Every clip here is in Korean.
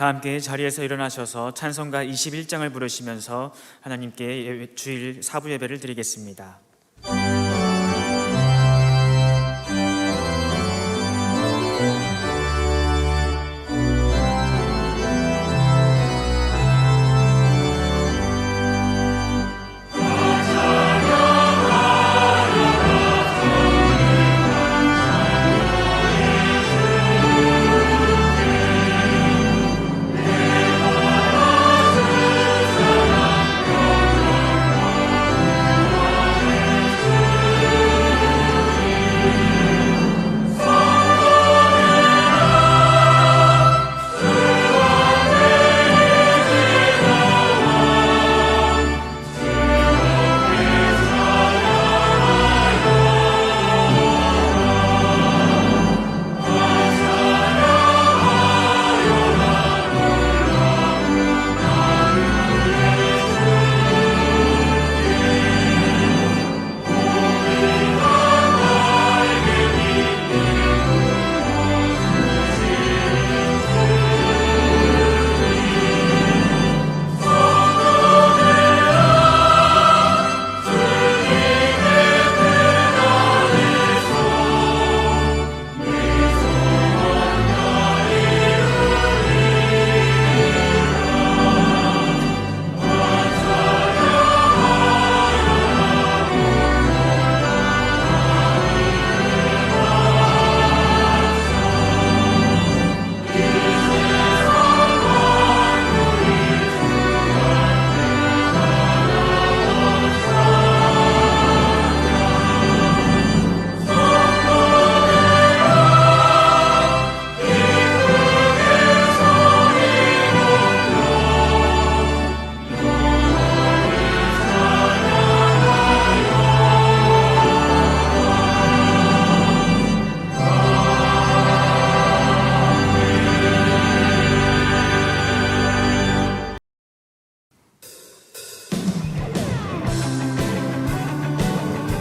다 함께 자리에서 일어나셔서 찬송가 21장을 부르시면서 하나님께 주일 사부 예배를 드리겠습니다.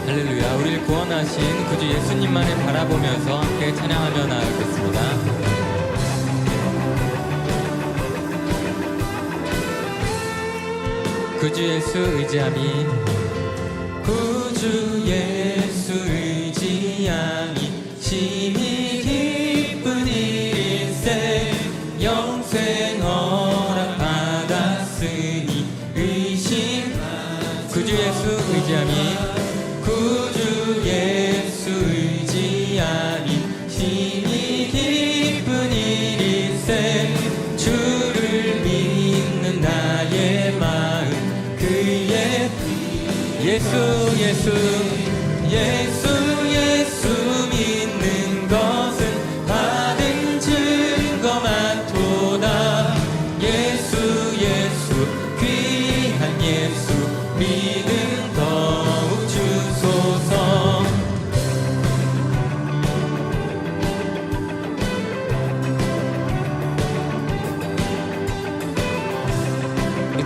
할렐루야. 우리를 구원하신 구주 예수님만을 바라보면서 함께 찬양하며 나아가겠습니다. 구주 예수 의지함이, 구주 예수 의지함이 심히 기쁜 일일세. 영생 허락 받았으니 의심하지. 구주 예수 의지함이, 구주 예수 의지함이 심히 기쁜 일일세. 주를 믿는 나의 마음 그의 예수 예수 예수 예수 믿는 것은 받은 증거 많도다. 예수 예수 귀한 예수 믿음 더욱 주소서.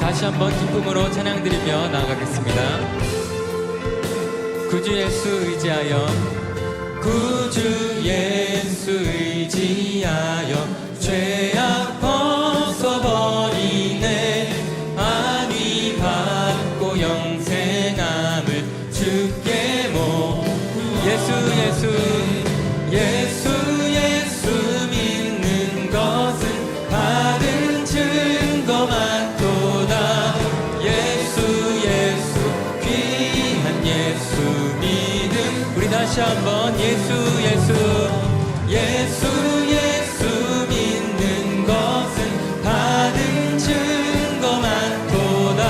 다시 한번 기쁨으로 찬양드리며 나아가겠습니다. 구주 예수 의지하여, 구주 예수 의지하여 죄악 벗어버리네. 안위 받고 영생함을 주께 모. 예수 예수 예수 예수 믿는 것은 받은 증거 많도다. 예수 예수 귀한 예수 믿음. 우리 다시 한번 예수 예수 예수 예수 믿는 것은 받은 증거 많도다.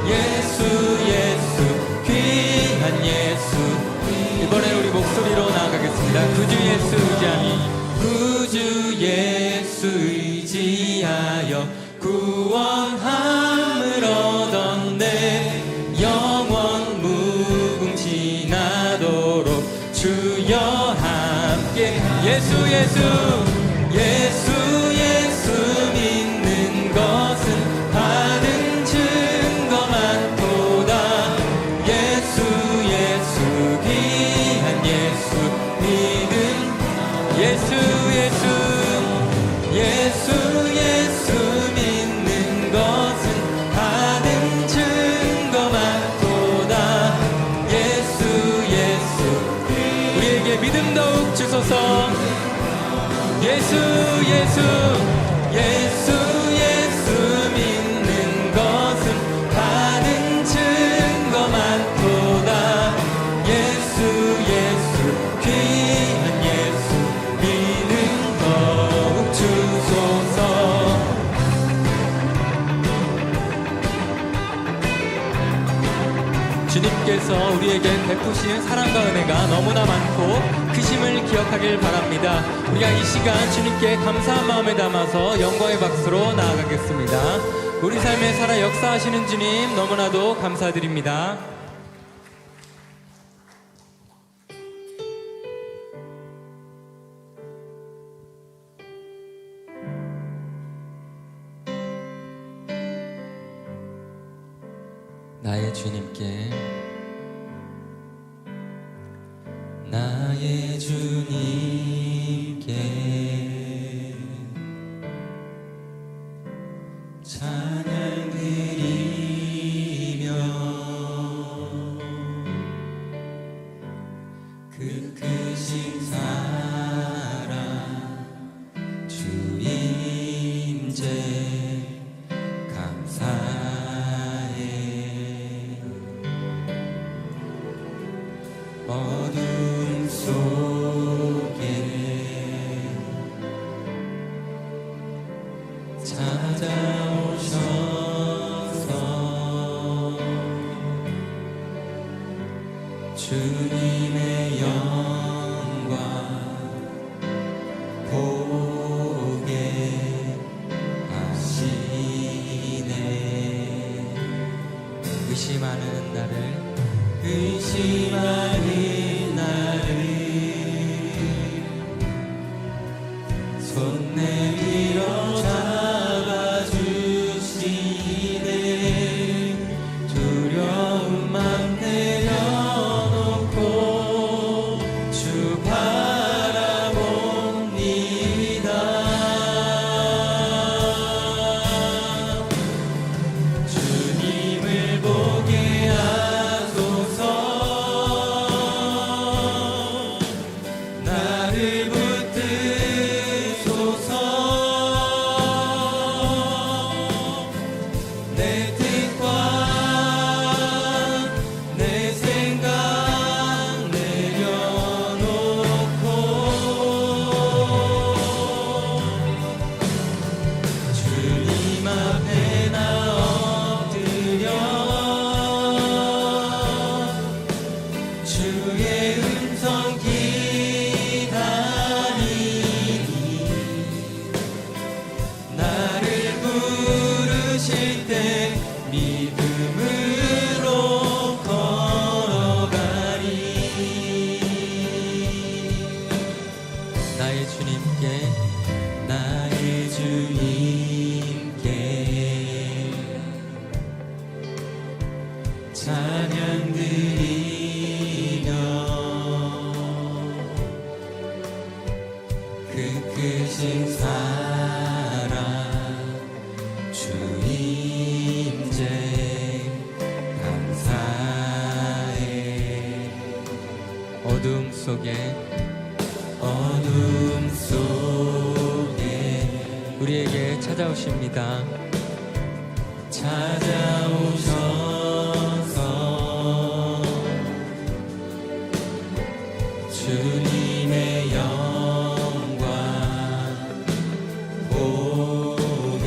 예수 예수 귀한 예수. 이번에 우리 목소리로 나아가겠습니다. 구주 예수 의지함이, 구주 예수 의지하여 구원함을 얻었네. 영원 무궁지나도록 주여 함께. 예수 예수 예수 예수 믿는 것은 받은 증거 많도다. 예수 예수 귀한 예수 믿음. 예수 예수 예수 예수 주님께서 우리에게 베푸시는 사랑과 은혜가 너무나 많고 크심을 기억하길 바랍니다. 우리가 이 시간 주님께 감사한 마음에 담아서 영광의 박수로 나아가겠습니다. 우리 삶에 살아 역사하시는 주님 너무나도 감사드립니다. 나의 주님께 나의 주님께 찬양 드리며 그 크신 사랑 주 임재 감사해. 어둠 속에 찾아오셔서 주님의 영광 보게 하시네. 의심하는 나를 손 내밀어 잡아주시네. 두려운 맘 내려놓고 주 바라봅니다. 주님을 보게 하소서. 나를 붙드소서. 내 뜻과 내 생각 내려놓고 주님 앞에 나 엎드려 주의 음성 기다리니 나를 부르실 때 믿음으로 걸어가리. 나의 주님께 찬양 드리며 그 크신 사랑 주 임재 감사해. 어둠 속에 우리에게 찾아오십니다. 찾아오셔서 주님의 영광 보게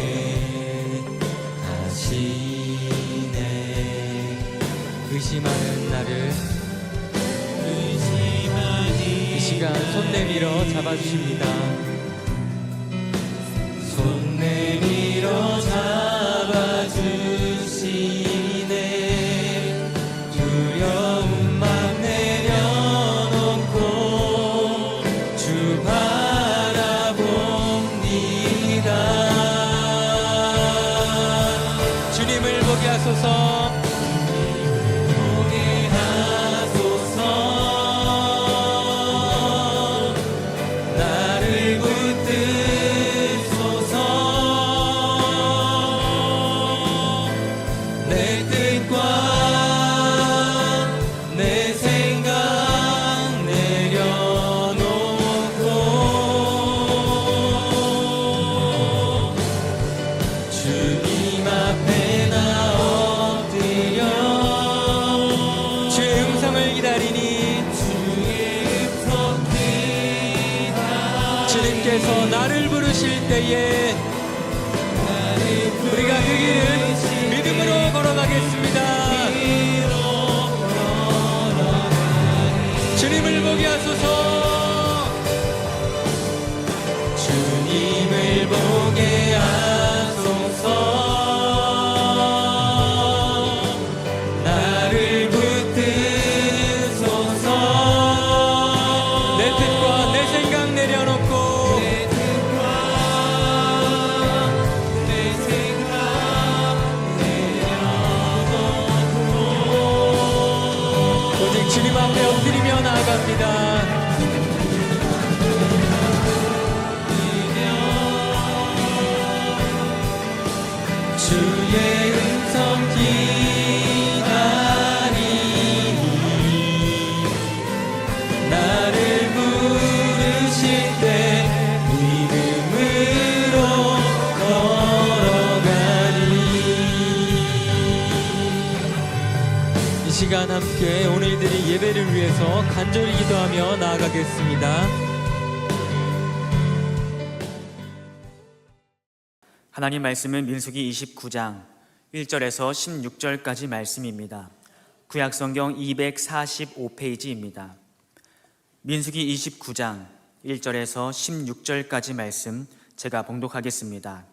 하시네. 의심하는 나를 이 시간 손 내밀어 잡아주십니다. 손 내밀어 잡아주시네. 두려운 맘 내려놓고 주 바라봅니다. 주님을 보게 하소서. 주님께서 나를 부르실 때에 우리가 그 길을 믿음으로 걸어가겠습니다. 주님을 보게 하소서. 주님을 보게 하소서. 나를 붙드소서. 내 뜻과 내 생각 내려놓고 오직 주님 앞에 엎드리며 나아갑니다. 주의 음성 기다리니 나를 부르실 때 믿음으로 걸어가리. 이 시간 함께 오늘들이 예배를 위해서 간절히 기도하며 나아가겠습니다. 하나님 말씀은 민수기 29장 1절에서 16절까지 말씀입니다. 구약성경 245페이지입니다. 민수기 29장 1절에서 16절까지 말씀 제가 봉독하겠습니다.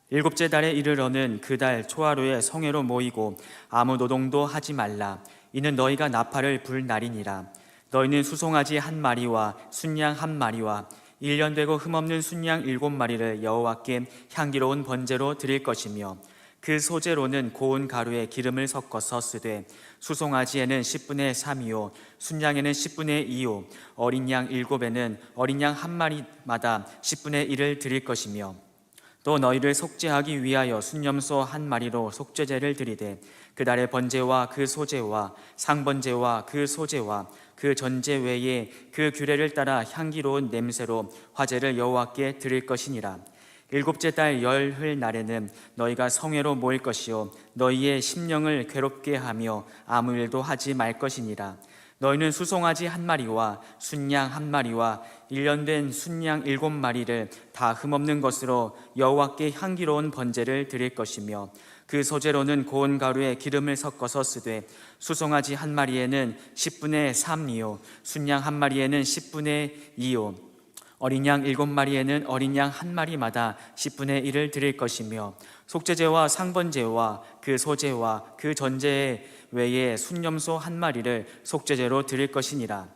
일곱째 달에 이르러는 그 달 초하루에 성회로 모이고 아무 노동도 하지 말라. 이는 너희가 나팔을 불 날이니라. 너희는 수송아지 한 마리와 순양 한 마리와 1년 되고 흠없는 순양 7마리를 여호와께 향기로운 번제로 드릴 것이며 그 소제로는 고운 가루에 기름을 섞어서 쓰되 수송아지에는 10분의 3이요 순양에는 10분의 2요 어린 양 7에는 어린 양 한 마리마다 10분의 1을 드릴 것이며 또 너희를 속죄하기 위하여 순염소 한 마리로 속죄제를 드리되 그달의 번제와 그 소제와 상번제와 그 소제와 그 전제 외에 그 규례를 따라 향기로운 냄새로 화제를 여호와께 드릴 것이니라. 일곱째 달 열흘 날에는 너희가 성회로 모일 것이요 너희의 심령을 괴롭게 하며 아무 일도 하지 말 것이니라. 너희는 수송아지 한 마리와 순양 한 마리와 1년 된 순양 7마리를 다 흠없는 것으로 여호와께 향기로운 번제를 드릴 것이며 그 소제로는 고운 가루에 기름을 섞어서 쓰되 수송아지 한 마리에는 10분의 3이요 순양 한 마리에는 10분의 2요 어린 양 7마리에는 어린 양 한 마리마다 10분의 1을 드릴 것이며 속죄제와 상번제와 그 소제와 그 전제 외에 순염소 한 마리를 속죄제로 드릴 것이니라.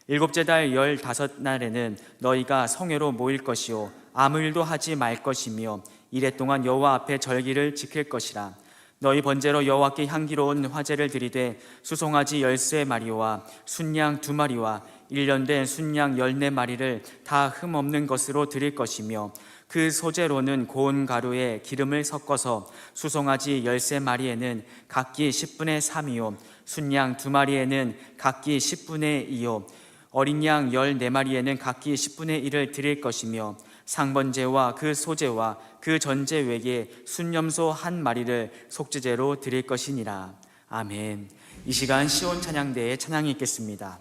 일곱째 달 15날에는 너희가 성회로 모일 것이요 아무 일도 하지 말 것이며 이래 동안 여호와 앞에 절기를 지킬 것이라. 너희 번제로 여호와께 향기로운 화제를 드리되 수송아지 13마리와 순양 2마리와 1년 된 순양 14마리를 다 흠없는 것으로 드릴 것이며 그 소제로는 고운 가루에 기름을 섞어서 수송아지 13마리에는 각기 10분의 3이요 순양 2마리에는 각기 10분의 2요 어린 양 14마리에는 각기 10분의 1을 드릴 것이며 상번제와 그 소제와 그 전제 외에 순염소 한 마리를 속죄제로 드릴 것이니라. 아멘. 이 시간 시온 찬양대에 찬양이 있겠습니다.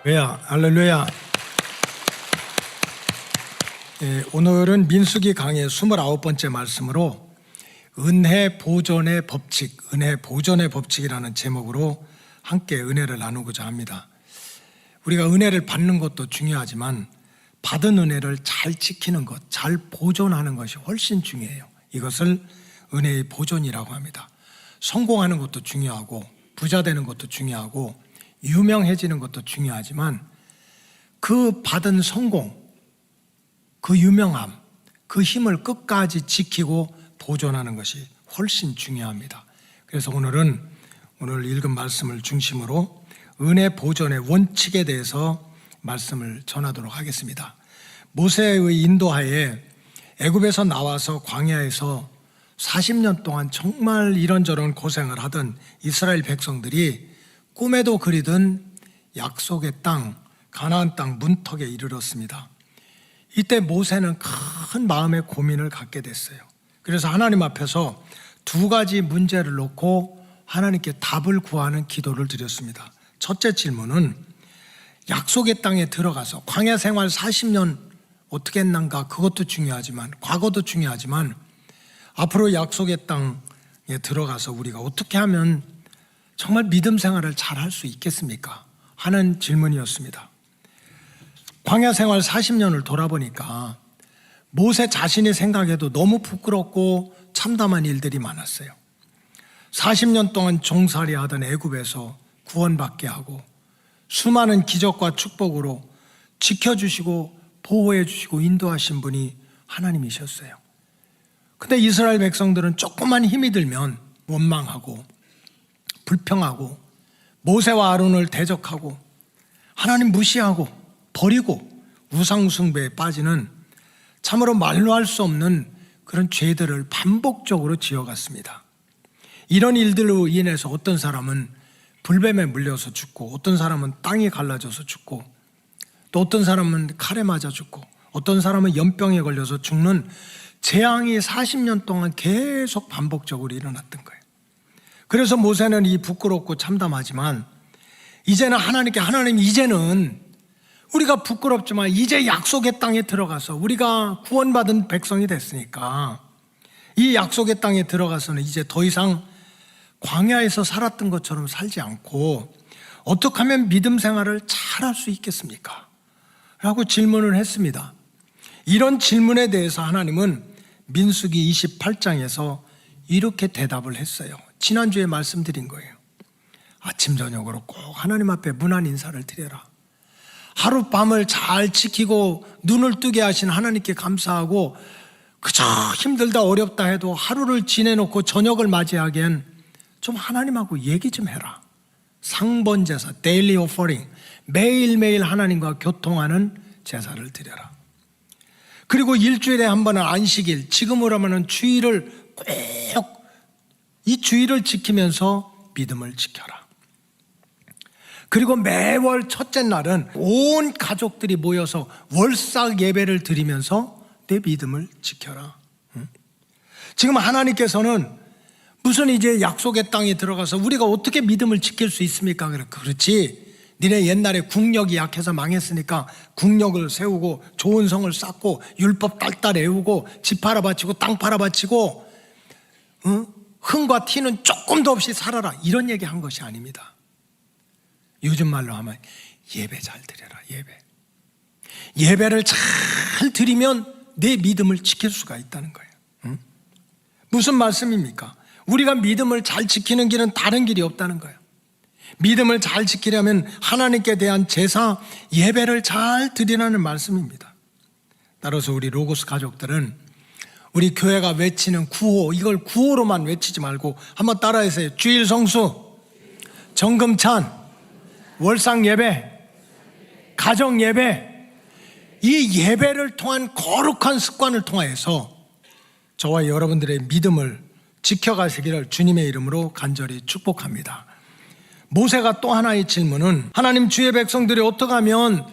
할렐루야. 오늘은 민수기 강의 29번째 말씀으로 은혜 보존의 법칙이라는 제목으로 함께 은혜를 나누고자 합니다. 우리가 은혜를 받는 것도 중요하지만 받은 은혜를 잘 지키는 것, 잘 보존하는 것이 훨씬 중요해요. 이것을 은혜의 보존이라고 합니다. 성공하는 것도 중요하고 부자 되는 것도 중요하고 유명해지는 것도 중요하지만 그 받은 성공, 그 유명함, 그 힘을 끝까지 지키고 보존하는 것이 훨씬 중요합니다. 그래서 오늘 읽은 말씀을 중심으로 은혜 보존의 원칙에 대해서 말씀을 전하도록 하겠습니다. 모세의 인도하에 애굽에서 나와서 광야에서 40년 동안 정말 이런저런 고생을 하던 이스라엘 백성들이 꿈에도 그리던 약속의 땅, 가나안 땅 문턱에 이르렀습니다. 이때 모세는 큰 마음의 고민을 갖게 됐어요. 그래서 하나님 앞에서 두 가지 문제를 놓고 하나님께 답을 구하는 기도를 드렸습니다. 첫째 질문은 약속의 땅에 들어가서 광야 생활 40년 어떻게 했는가, 그것도 중요하지만, 과거도 중요하지만 앞으로 약속의 땅에 들어가서 우리가 어떻게 하면 정말 믿음 생활을 잘 할 수 있겠습니까? 하는 질문이었습니다. 광야 생활 40년을 돌아보니까 모세 자신이 생각해도 너무 부끄럽고 참담한 일들이 많았어요. 40년 동안 종살이 하던 애굽에서 구원받게 하고 수많은 기적과 축복으로 지켜주시고 보호해주시고 인도하신 분이 하나님이셨어요. 근데 이스라엘 백성들은 조금만 힘이 들면 원망하고 불평하고 모세와 아론을 대적하고 하나님 무시하고 버리고 우상숭배에 빠지는 참으로 말로 할 수 없는 그런 죄들을 반복적으로 지어갔습니다. 이런 일들로 인해서 어떤 사람은 불뱀에 물려서 죽고, 어떤 사람은 땅이 갈라져서 죽고, 또 어떤 사람은 칼에 맞아 죽고, 어떤 사람은 연병에 걸려서 죽는 재앙이 40년 동안 계속 반복적으로 일어났던 거예요. 그래서 모세는 이 부끄럽고 참담하지만 이제는 하나님 이제는 우리가 부끄럽지만 이제 약속의 땅에 들어가서 우리가 구원받은 백성이 됐으니까 이 약속의 땅에 들어가서는 이제 더 이상 광야에서 살았던 것처럼 살지 않고 어떻게 하면 믿음 생활을 잘 할 수 있겠습니까? 라고 질문을 했습니다. 이런 질문에 대해서 하나님은 민수기 28장에서 이렇게 대답을 했어요. 지난주에 말씀드린 거예요. 아침 저녁으로 꼭 하나님 앞에 문안 인사를 드려라. 하룻밤을 잘 지키고 눈을 뜨게 하신 하나님께 감사하고 그저 힘들다 어렵다 해도 하루를 지내놓고 저녁을 맞이하기엔 좀 하나님하고 얘기 좀 해라. 상번 제사, 데일리 오퍼링, 매일매일 하나님과 교통하는 제사를 드려라. 그리고 일주일에 한 번은 안식일, 지금으로 하면 주일을 꼭 이 주일을 지키면서 믿음을 지켜라. 그리고 매월 첫째 날은 온 가족들이 모여서 월삭 예배를 드리면서 내 믿음을 지켜라. 지금 하나님께서는 무슨 이제 약속의 땅에 들어가서 우리가 어떻게 믿음을 지킬 수 있습니까? 그렇지. 니네 옛날에 국력이 약해서 망했으니까 국력을 세우고 좋은 성을 쌓고 율법 딸딸 외우고 집 팔아 바치고 땅 팔아 바치고 흥과 티는 조금도 없이 살아라, 이런 얘기 한 것이 아닙니다. 요즘 말로 하면 예배 잘 드려라. 예배를 잘 드리면 내 믿음을 지킬 수가 있다는 거예요. 무슨 말씀입니까? 우리가 믿음을 잘 지키는 길은 다른 길이 없다는 거예요. 믿음을 잘 지키려면 하나님께 대한 제사, 예배를 잘 드리라는 말씀입니다. 따라서 우리 로고스 가족들은 우리 교회가 외치는 구호, 이걸 구호로만 외치지 말고 한번 따라해서요. 주일 성수, 정금찬, 월상 예배, 가정 예배, 이 예배를 통한 거룩한 습관을 통하여서 저와 여러분들의 믿음을 지켜가시기를 주님의 이름으로 간절히 축복합니다. 모세가 또 하나의 질문은 하나님, 주의 백성들이 어떻게 하면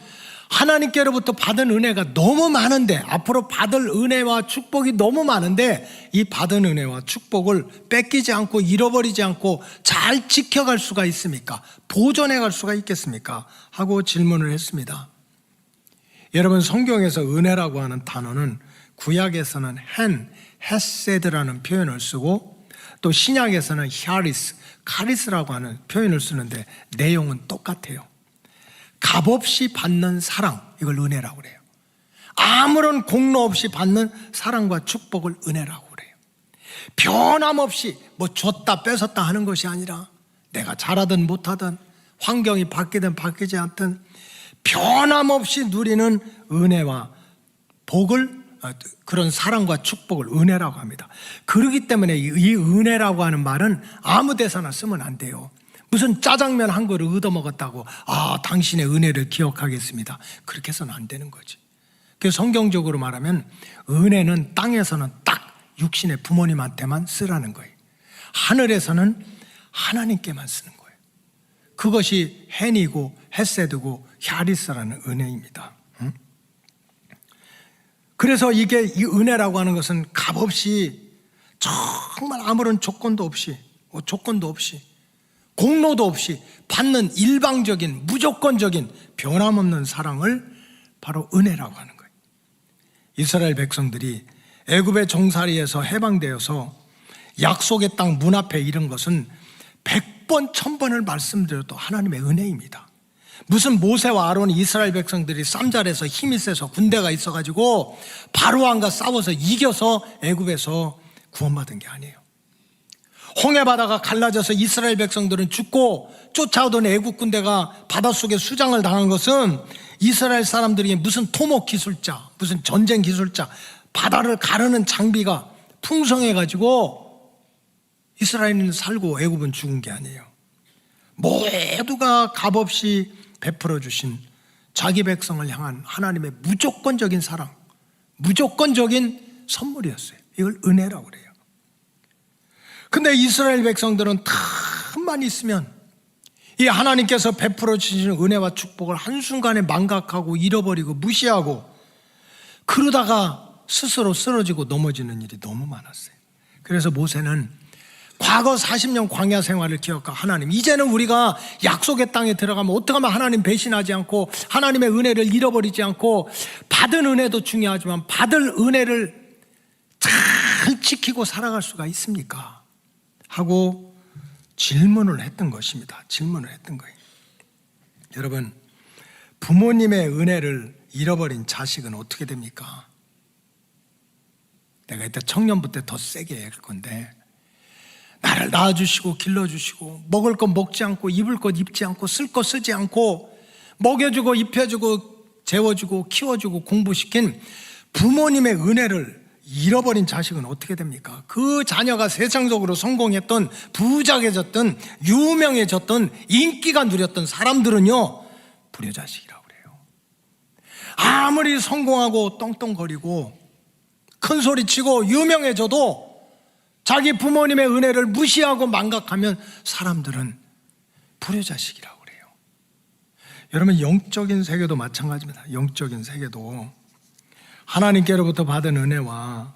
하나님께로부터 받은 은혜가 너무 많은데, 앞으로 받을 은혜와 축복이 너무 많은데 이 받은 은혜와 축복을 뺏기지 않고 잃어버리지 않고 잘 지켜갈 수가 있습니까? 보존해 갈 수가 있겠습니까? 하고 질문을 했습니다. 여러분, 성경에서 은혜라고 하는 단어는 구약에서는 헤세드라는 표현을 쓰고 또 신약에서는 히아리스, 카리스라고 하는 표현을 쓰는데 내용은 똑같아요. 값없이 받는 사랑, 이걸 은혜라고 그래요. 아무런 공로 없이 받는 사랑과 축복을 은혜라고 그래요. 변함없이 뭐 줬다 뺏었다 하는 것이 아니라 내가 잘하든 못하든 환경이 바뀌든 바뀌지 않든 변함없이 누리는 은혜와 복을, 그런 사랑과 축복을 은혜라고 합니다. 그렇기 때문에 이 은혜라고 하는 말은 아무 데서나 쓰면 안 돼요. 무슨 짜장면 한 그릇 얻어먹었다고 당신의 은혜를 기억하겠습니다, 그렇게 해서는 안 되는 거지. 그래서 성경적으로 말하면 은혜는 땅에서는 딱 육신의 부모님한테만 쓰라는 거예요. 하늘에서는 하나님께만 쓰는 거예요. 그것이 헨이고 헤세드고 히아리스라는 은혜입니다. 그래서 이게 이 은혜라고 하는 것은 값없이 정말 아무런 조건도 없이 공로도 없이 받는 일방적인 무조건적인 변함없는 사랑을 바로 은혜라고 하는 거예요. 이스라엘 백성들이 애굽의 종살이에서 해방되어서 약속의 땅 문 앞에 이른 것은 100번 1000번을 말씀드려도 하나님의 은혜입니다. 무슨 모세와 아론이 이스라엘 백성들이 쌈잘해서 힘이 세서 군대가 있어가지고 바로왕과 싸워서 이겨서 애굽에서 구원받은 게 아니에요. 홍해바다가 갈라져서 이스라엘 백성들은 죽고 쫓아오던 애국 군대가 바닷속에 수장을 당한 것은 이스라엘 사람들이 무슨 토목 기술자, 무슨 전쟁 기술자, 바다를 가르는 장비가 풍성해가지고 이스라엘은 살고 애국은 죽은 게 아니에요. 모두가 값없이 베풀어 주신 자기 백성을 향한 하나님의 무조건적인 사랑, 무조건적인 선물이었어요. 이걸 은혜라고 그래요. 근데 이스라엘 백성들은 틈만 있으면 이 하나님께서 베풀어 주시는 은혜와 축복을 한순간에 망각하고 잃어버리고 무시하고 그러다가 스스로 쓰러지고 넘어지는 일이 너무 많았어요. 그래서 모세는 과거 40년 광야 생활을 기억하고 하나님, 이제는 우리가 약속의 땅에 들어가면 어떻게 하면 하나님 배신하지 않고 하나님의 은혜를 잃어버리지 않고 받은 은혜도 중요하지만 받을 은혜를 잘 지키고 살아갈 수가 있습니까? 하고 질문을 했던 것입니다. 질문을 했던 거예요. 여러분, 부모님의 은혜를 잃어버린 자식은 어떻게 됩니까? 내가 이따 청년부 때 더 세게 할 건데, 나를 낳아주시고 길러주시고 먹을 것 먹지 않고 입을 것 입지 않고 쓸 것 쓰지 않고 먹여주고 입혀주고 재워주고 키워주고 공부시킨 부모님의 은혜를 잃어버린 자식은 어떻게 됩니까? 그 자녀가 세상적으로 성공했던 부자해졌던 유명해졌던 인기가 누렸던 사람들은요, 불효자식이라고 그래요. 아무리 성공하고 떵떵거리고 큰 소리치고 유명해져도 자기 부모님의 은혜를 무시하고 망각하면 사람들은 불효자식이라고 그래요. 여러분, 영적인 세계도 마찬가지입니다. 영적인 세계도 하나님께로부터 받은 은혜와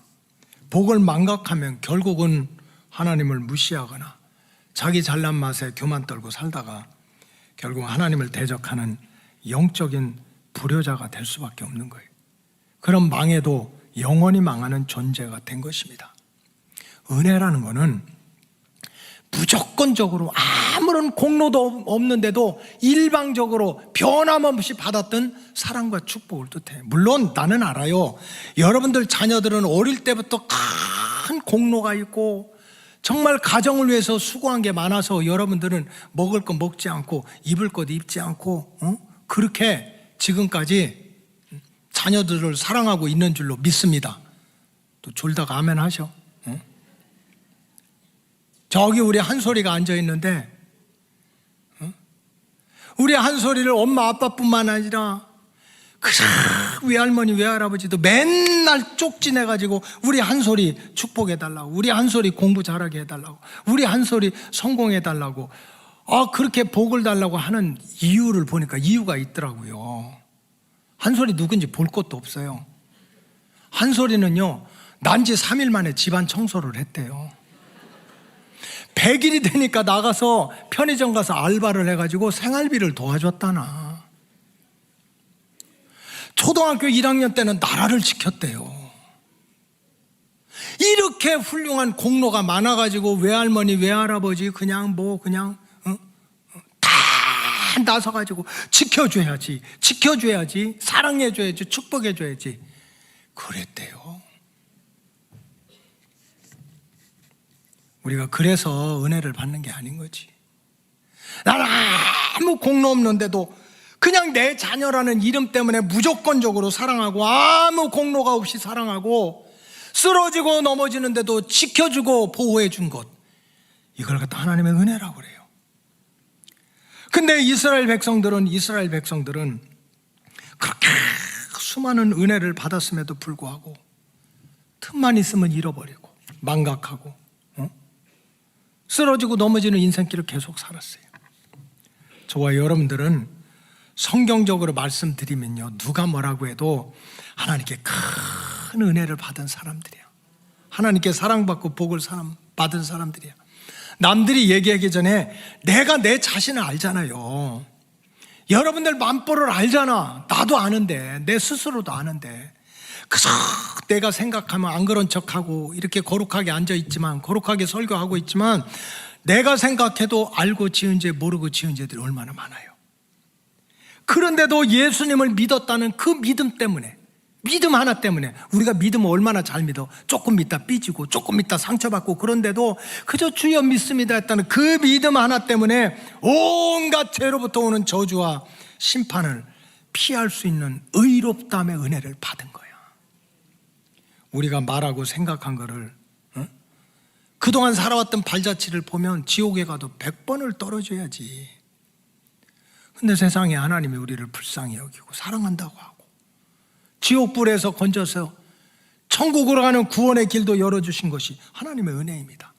복을 망각하면 결국은 하나님을 무시하거나 자기 잘난 맛에 교만 떨고 살다가 결국 하나님을 대적하는 영적인 불효자가 될 수밖에 없는 거예요. 그럼 망해도 영원히 망하는 존재가 된 것입니다. 은혜라는 것은 무조건적으로 아무런 공로도 없는데도 일방적으로 변함없이 받았던 사랑과 축복을 뜻해요. 물론 나는 알아요. 여러분들 자녀들은 어릴 때부터 큰 공로가 있고 정말 가정을 위해서 수고한 게 많아서 여러분들은 먹을 것 먹지 않고 입을 것 입지 않고 그렇게 지금까지 자녀들을 사랑하고 있는 줄로 믿습니다. 또 졸다가 아멘 하셔. 저기 우리 한솔이가 앉아있는데 우리 한솔이를 엄마 아빠뿐만 아니라 외할머니 외할아버지도 맨날 쪽지내가지고 우리 한솔이 축복해달라고, 우리 한솔이 공부 잘하게 해달라고, 우리 한솔이 성공해달라고 그렇게 복을 달라고 하는 이유를 보니까 이유가 있더라고요. 한솔이 누군지 볼 것도 없어요. 한솔이는요, 난지 3일 만에 집안 청소를 했대요. 100일이 되니까 나가서 편의점 가서 알바를 해가지고 생활비를 도와줬다나. 초등학교 1학년 때는 나라를 지켰대요. 이렇게 훌륭한 공로가 많아가지고 외할머니, 외할아버지 그냥 다 나서가지고 지켜줘야지, 사랑해줘야지, 축복해줘야지 그랬대요. 우리가 그래서 은혜를 받는 게 아닌 거지. 나는 아무 공로 없는데도 그냥 내 자녀라는 이름 때문에 무조건적으로 사랑하고, 아무 공로가 없이 사랑하고, 쓰러지고 넘어지는데도 지켜주고 보호해 준 것, 이걸 갖다 하나님의 은혜라고 그래요. 근데 이스라엘 백성들은 그렇게 수많은 은혜를 받았음에도 불구하고 틈만 있으면 잃어버리고 망각하고 쓰러지고 넘어지는 인생길을 계속 살았어요. 저와 여러분들은 성경적으로 말씀드리면요, 누가 뭐라고 해도 하나님께 큰 은혜를 받은 사람들이야. 하나님께 사랑받고 복을 받은 사람들이야. 남들이 얘기하기 전에 내가 내 자신을 알잖아요. 여러분들 만보를 알잖아. 나도 아는데, 내 스스로도 아는데, 그저 내가 생각하면 안 그런 척하고 이렇게 거룩하게 앉아있지만, 거룩하게 설교하고 있지만, 내가 생각해도 알고 지은 죄 모르고 지은 죄들이 얼마나 많아요. 그런데도 예수님을 믿었다는 그 믿음 때문에, 믿음 하나 때문에, 우리가 믿음을 얼마나 잘 믿어. 조금 믿다 삐지고 조금 믿다 상처받고, 그런데도 그저 주여 믿습니다 했다는 그 믿음 하나 때문에 온갖 죄로부터 오는 저주와 심판을 피할 수 있는 의롭다함의 은혜를 받은 거야. 우리가 말하고 생각한 거를, 그동안 살아왔던 발자취를 보면 지옥에 가도 100번을 떨어져야지. 근데 세상에 하나님이 우리를 불쌍히 여기고 사랑한다고 하고, 지옥불에서 건져서 천국으로 가는 구원의 길도 열어주신 것이 하나님의 은혜입니다.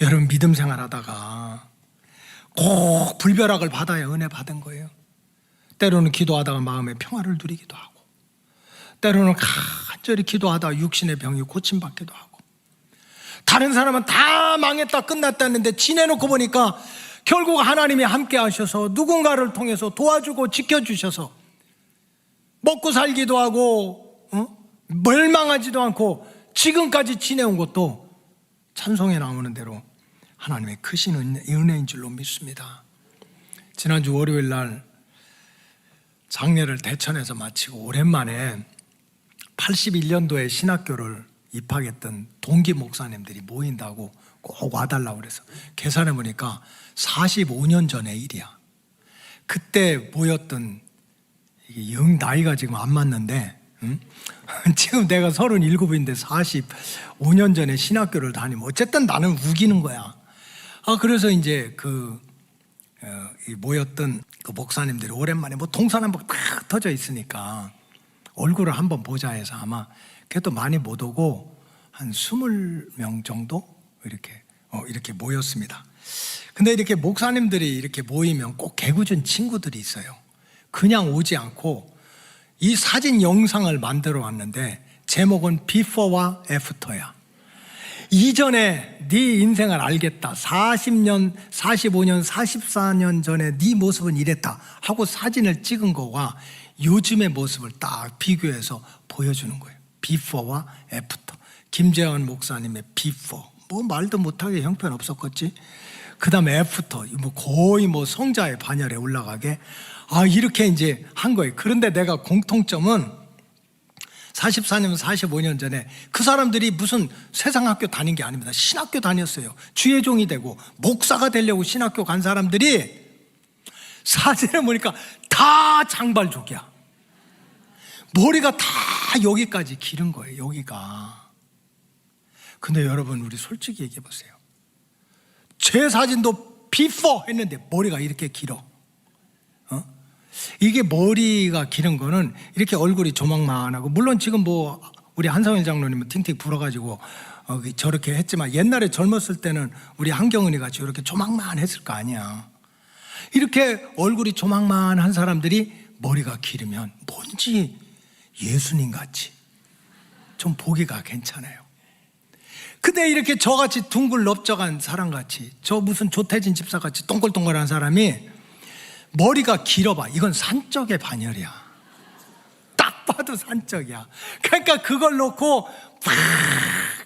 여러분, 믿음 생활하다가 꼭 불벼락을 받아야 은혜 받은 거예요. 때로는 기도하다가 마음의 평화를 누리기도 하고, 때로는 간절히 기도하다가 육신의 병이 고침받기도 하고, 다른 사람은 다 망했다 끝났다 했는데 지내놓고 보니까 결국 하나님이 함께 하셔서 누군가를 통해서 도와주고 지켜주셔서 먹고 살기도 하고 멸망하지도 않고 지금까지 지내온 것도 찬송에 나오는 대로 하나님의 크신 은혜인 줄로 믿습니다. 지난주 월요일 날 장례를 대천에서 마치고 오랜만에 81년도에 신학교를 입학했던 동기 목사님들이 모인다고 꼭 와달라고 그래서 계산해 보니까 45년 전의 일이야. 그때 모였던, 영 나이가 지금 안 맞는데, 지금 내가 37인데 45년 전에 신학교를 다니면 어쨌든 나는 우기는 거야. 그래서 이제 모였던 그 목사님들이 오랜만에 뭐 동선 한번 탁 터져 있으니까 얼굴을 한번 보자 해서 아마 그래도 많이 못 오고 한 20명 정도 이렇게 모였습니다. 근데 이렇게 목사님들이 이렇게 모이면 꼭 개구준 친구들이 있어요. 그냥 오지 않고 이 사진 영상을 만들어 왔는데 제목은 비포와 애프터야. 이전에 네 인생을 알겠다. 40년, 45년, 44년 전에 네 모습은 이랬다 하고 사진을 찍은 거와 요즘의 모습을 딱 비교해서 보여주는 거예요. 비포와 애프터. 김재원 목사님의 비포, 뭐 말도 못하게 형편없었겠지. 그 다음에 애프터, 거의 성자의 반열에 올라가게 이렇게 이제 한 거예요. 그런데 내가 공통점은 44년, 45년 전에 그 사람들이 무슨 세상 학교 다닌 게 아닙니다. 신학교 다녔어요. 주의 종이 되고 목사가 되려고 신학교 간 사람들이 사진을 보니까 다 장발족이야. 머리가 다 여기까지 기른 거예요. 여기가. 근데 여러분, 우리 솔직히 얘기해 보세요. 제 사진도 비포 했는데 머리가 이렇게 길어. 이게 머리가 기른 거는 이렇게 얼굴이 조망만하고, 물론 지금 우리 한성일 장로님은 팅팅 불어가지고 저렇게 했지만 옛날에 젊었을 때는 우리 한경은이 같이 이렇게 조망만 했을 거 아니야. 이렇게 얼굴이 조망만한 사람들이 머리가 길으면 뭔지 예수님 같이 좀 보기가 괜찮아요. 근데 이렇게 저같이 둥글 넓적한 사람같이, 저 무슨 조태진 집사같이 동글동글한 사람이 머리가 길어봐. 이건 산적의 반열이야. 딱 봐도 산적이야. 그러니까 그걸 놓고 막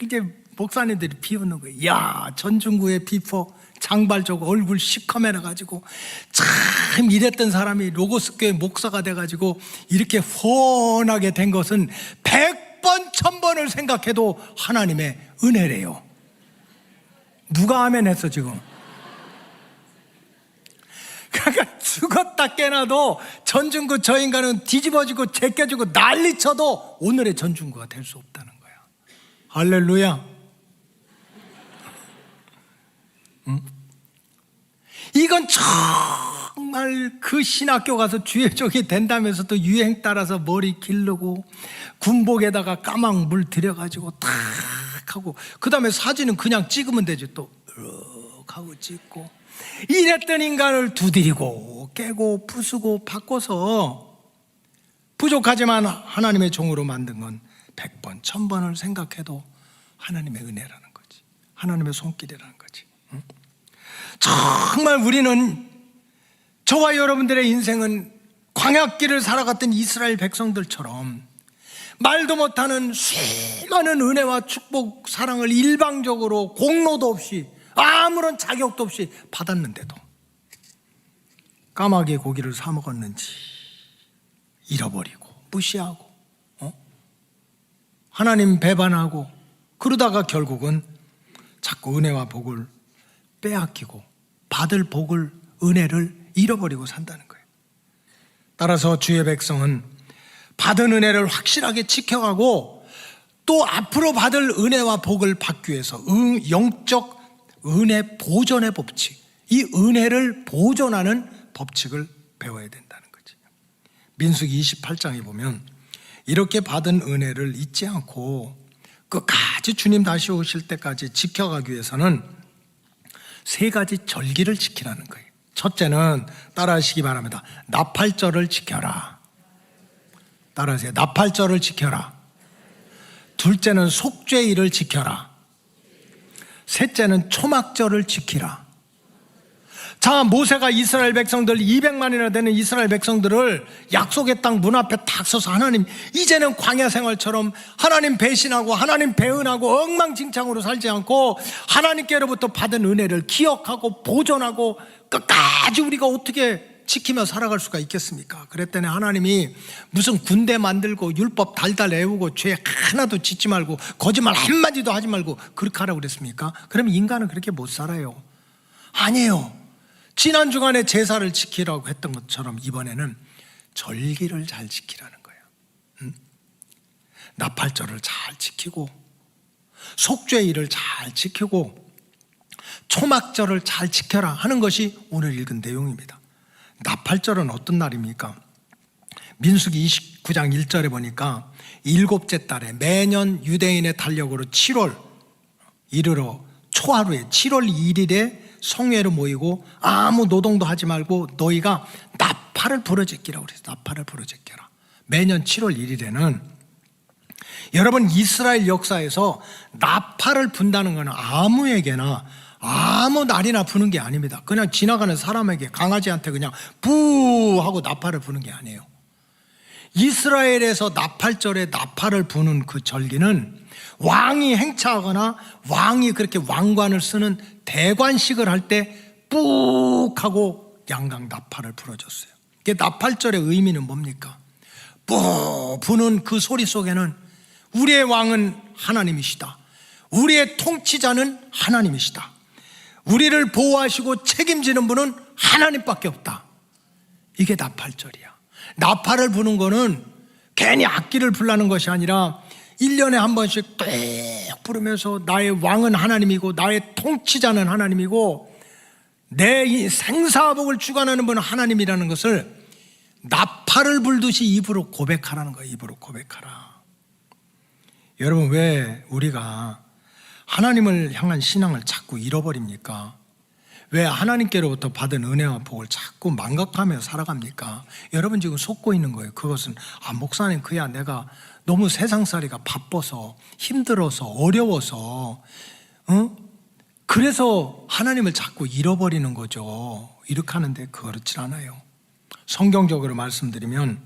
이제 목사님들이 비웃는 거예요. 야, 전중구의 비포 장발적 얼굴 시커매나 가지고 참 이랬던 사람이 로고스 교회 목사가 돼가지고 이렇게 훤하게 된 것은 100번 1000번을 생각해도 하나님의 은혜래요. 누가 아멘 했어 지금? 그러니까 죽었다 깨나도 전중구 저 인간은 뒤집어지고 제껴지고 난리쳐도 오늘의 전중구가 될 수 없다는 거야. 할렐루야. 이건 정말 그 신학교 가서 주의적이 된다면서도 유행 따라서 머리 기르고 군복에다가 까막 물 들여가지고 탁 하고 그 다음에 사진은 그냥 찍으면 되지 또 이렇게 하고 찍고 이랬던 인간을 두드리고 깨고 부수고 바꿔서 부족하지만 하나님의 종으로 만든 건 100번 1000번을 생각해도 하나님의 은혜라는 거지. 하나님의 손길이라는 거지. 정말 우리는, 저와 여러분들의 인생은 광야길을 살아갔던 이스라엘 백성들처럼 말도 못하는 수많은 은혜와 축복, 사랑을 일방적으로 공로도 없이 아무런 자격도 없이 받았는데도 까마귀 고기를 사 먹었는지 잃어버리고 무시하고 하나님 배반하고 그러다가 결국은 자꾸 은혜와 복을 빼앗기고 받을 복을, 은혜를 잃어버리고 산다는 거예요. 따라서 주의 백성은 받은 은혜를 확실하게 지켜가고 또 앞으로 받을 은혜와 복을 받기 위해서 영적 은혜 보존의 법칙, 이 은혜를 보존하는 법칙을 배워야 된다는 거죠. 민수기 28장에 보면 이렇게 받은 은혜를 잊지 않고 끝까지 주님 다시 오실 때까지 지켜가기 위해서는 3가지 절기를 지키라는 거예요. 첫째는 따라하시기 바랍니다. 나팔절을 지켜라. 따라하세요. 나팔절을 지켜라. 둘째는 속죄일을 지켜라. 셋째는 초막절을 지키라. 자, 모세가 이스라엘 백성들 200만이나 되는 이스라엘 백성들을 약속의 땅 문 앞에 딱 서서 하나님, 이제는 광야 생활처럼 하나님 배신하고 하나님 배은하고 엉망진창으로 살지 않고 하나님께로부터 받은 은혜를 기억하고 보존하고 끝까지 우리가 어떻게 지키며 살아갈 수가 있겠습니까? 그랬더니 하나님이 무슨 군대 만들고 율법 달달 외우고 죄 하나도 짓지 말고 거짓말 한마디도 하지 말고 그렇게 하라고 그랬습니까? 그러면 인간은 그렇게 못 살아요. 아니에요. 지난 주간에 제사를 지키라고 했던 것처럼 이번에는 절기를 잘 지키라는 거예요. 나팔절을 잘 지키고 속죄일을 잘 지키고 초막절을 잘 지켜라 하는 것이 오늘 읽은 내용입니다. 나팔절은 어떤 날입니까? 민수기 29장 1절에 보니까 7째 달에 매년 유대인의 달력으로 7월 이르러 초하루에 7월 1일에 성회로 모이고 아무 노동도 하지 말고 너희가 나팔을 부러제끼라고 그랬어요. 나팔을 부러제껴라. 매년 7월 1일에는 여러분 이스라엘 역사에서 나팔을 분다는 것은 아무에게나 아무 날이나 부는 게 아닙니다. 그냥 지나가는 사람에게, 강아지한테 그냥 부 하고 나팔을 부는 게 아니에요. 이스라엘에서 나팔절에 나팔을 부는 그 절기는 왕이 행차하거나 왕이 그렇게 왕관을 쓰는 대관식을 할 때 뿍 하고 양강 나팔을 불어줬어요. 이게 나팔절의 의미는 뭡니까? 뿌 부는 그 소리 속에는 우리의 왕은 하나님이시다. 우리의 통치자는 하나님이시다. 우리를 보호하시고 책임지는 분은 하나님밖에 없다. 이게 나팔절이야. 나팔을 부는 거는 괜히 악기를 불라는 것이 아니라 1년에 한 번씩 뚝 부르면서 나의 왕은 하나님이고 나의 통치자는 하나님이고 내 생사복을 주관하는 분은 하나님이라는 것을 나팔을 불듯이 입으로 고백하라는 거예요. 입으로 고백하라. 여러분, 왜 우리가 하나님을 향한 신앙을 자꾸 잃어버립니까? 왜 하나님께로부터 받은 은혜와 복을 자꾸 망각하며 살아갑니까? 여러분 지금 속고 있는 거예요. 그것은 목사님 그야 내가 너무 세상살이가 바빠서 힘들어서 어려워서 그래서 하나님을 자꾸 잃어버리는 거죠. 이렇게 하는데 그렇지 않아요. 성경적으로 말씀드리면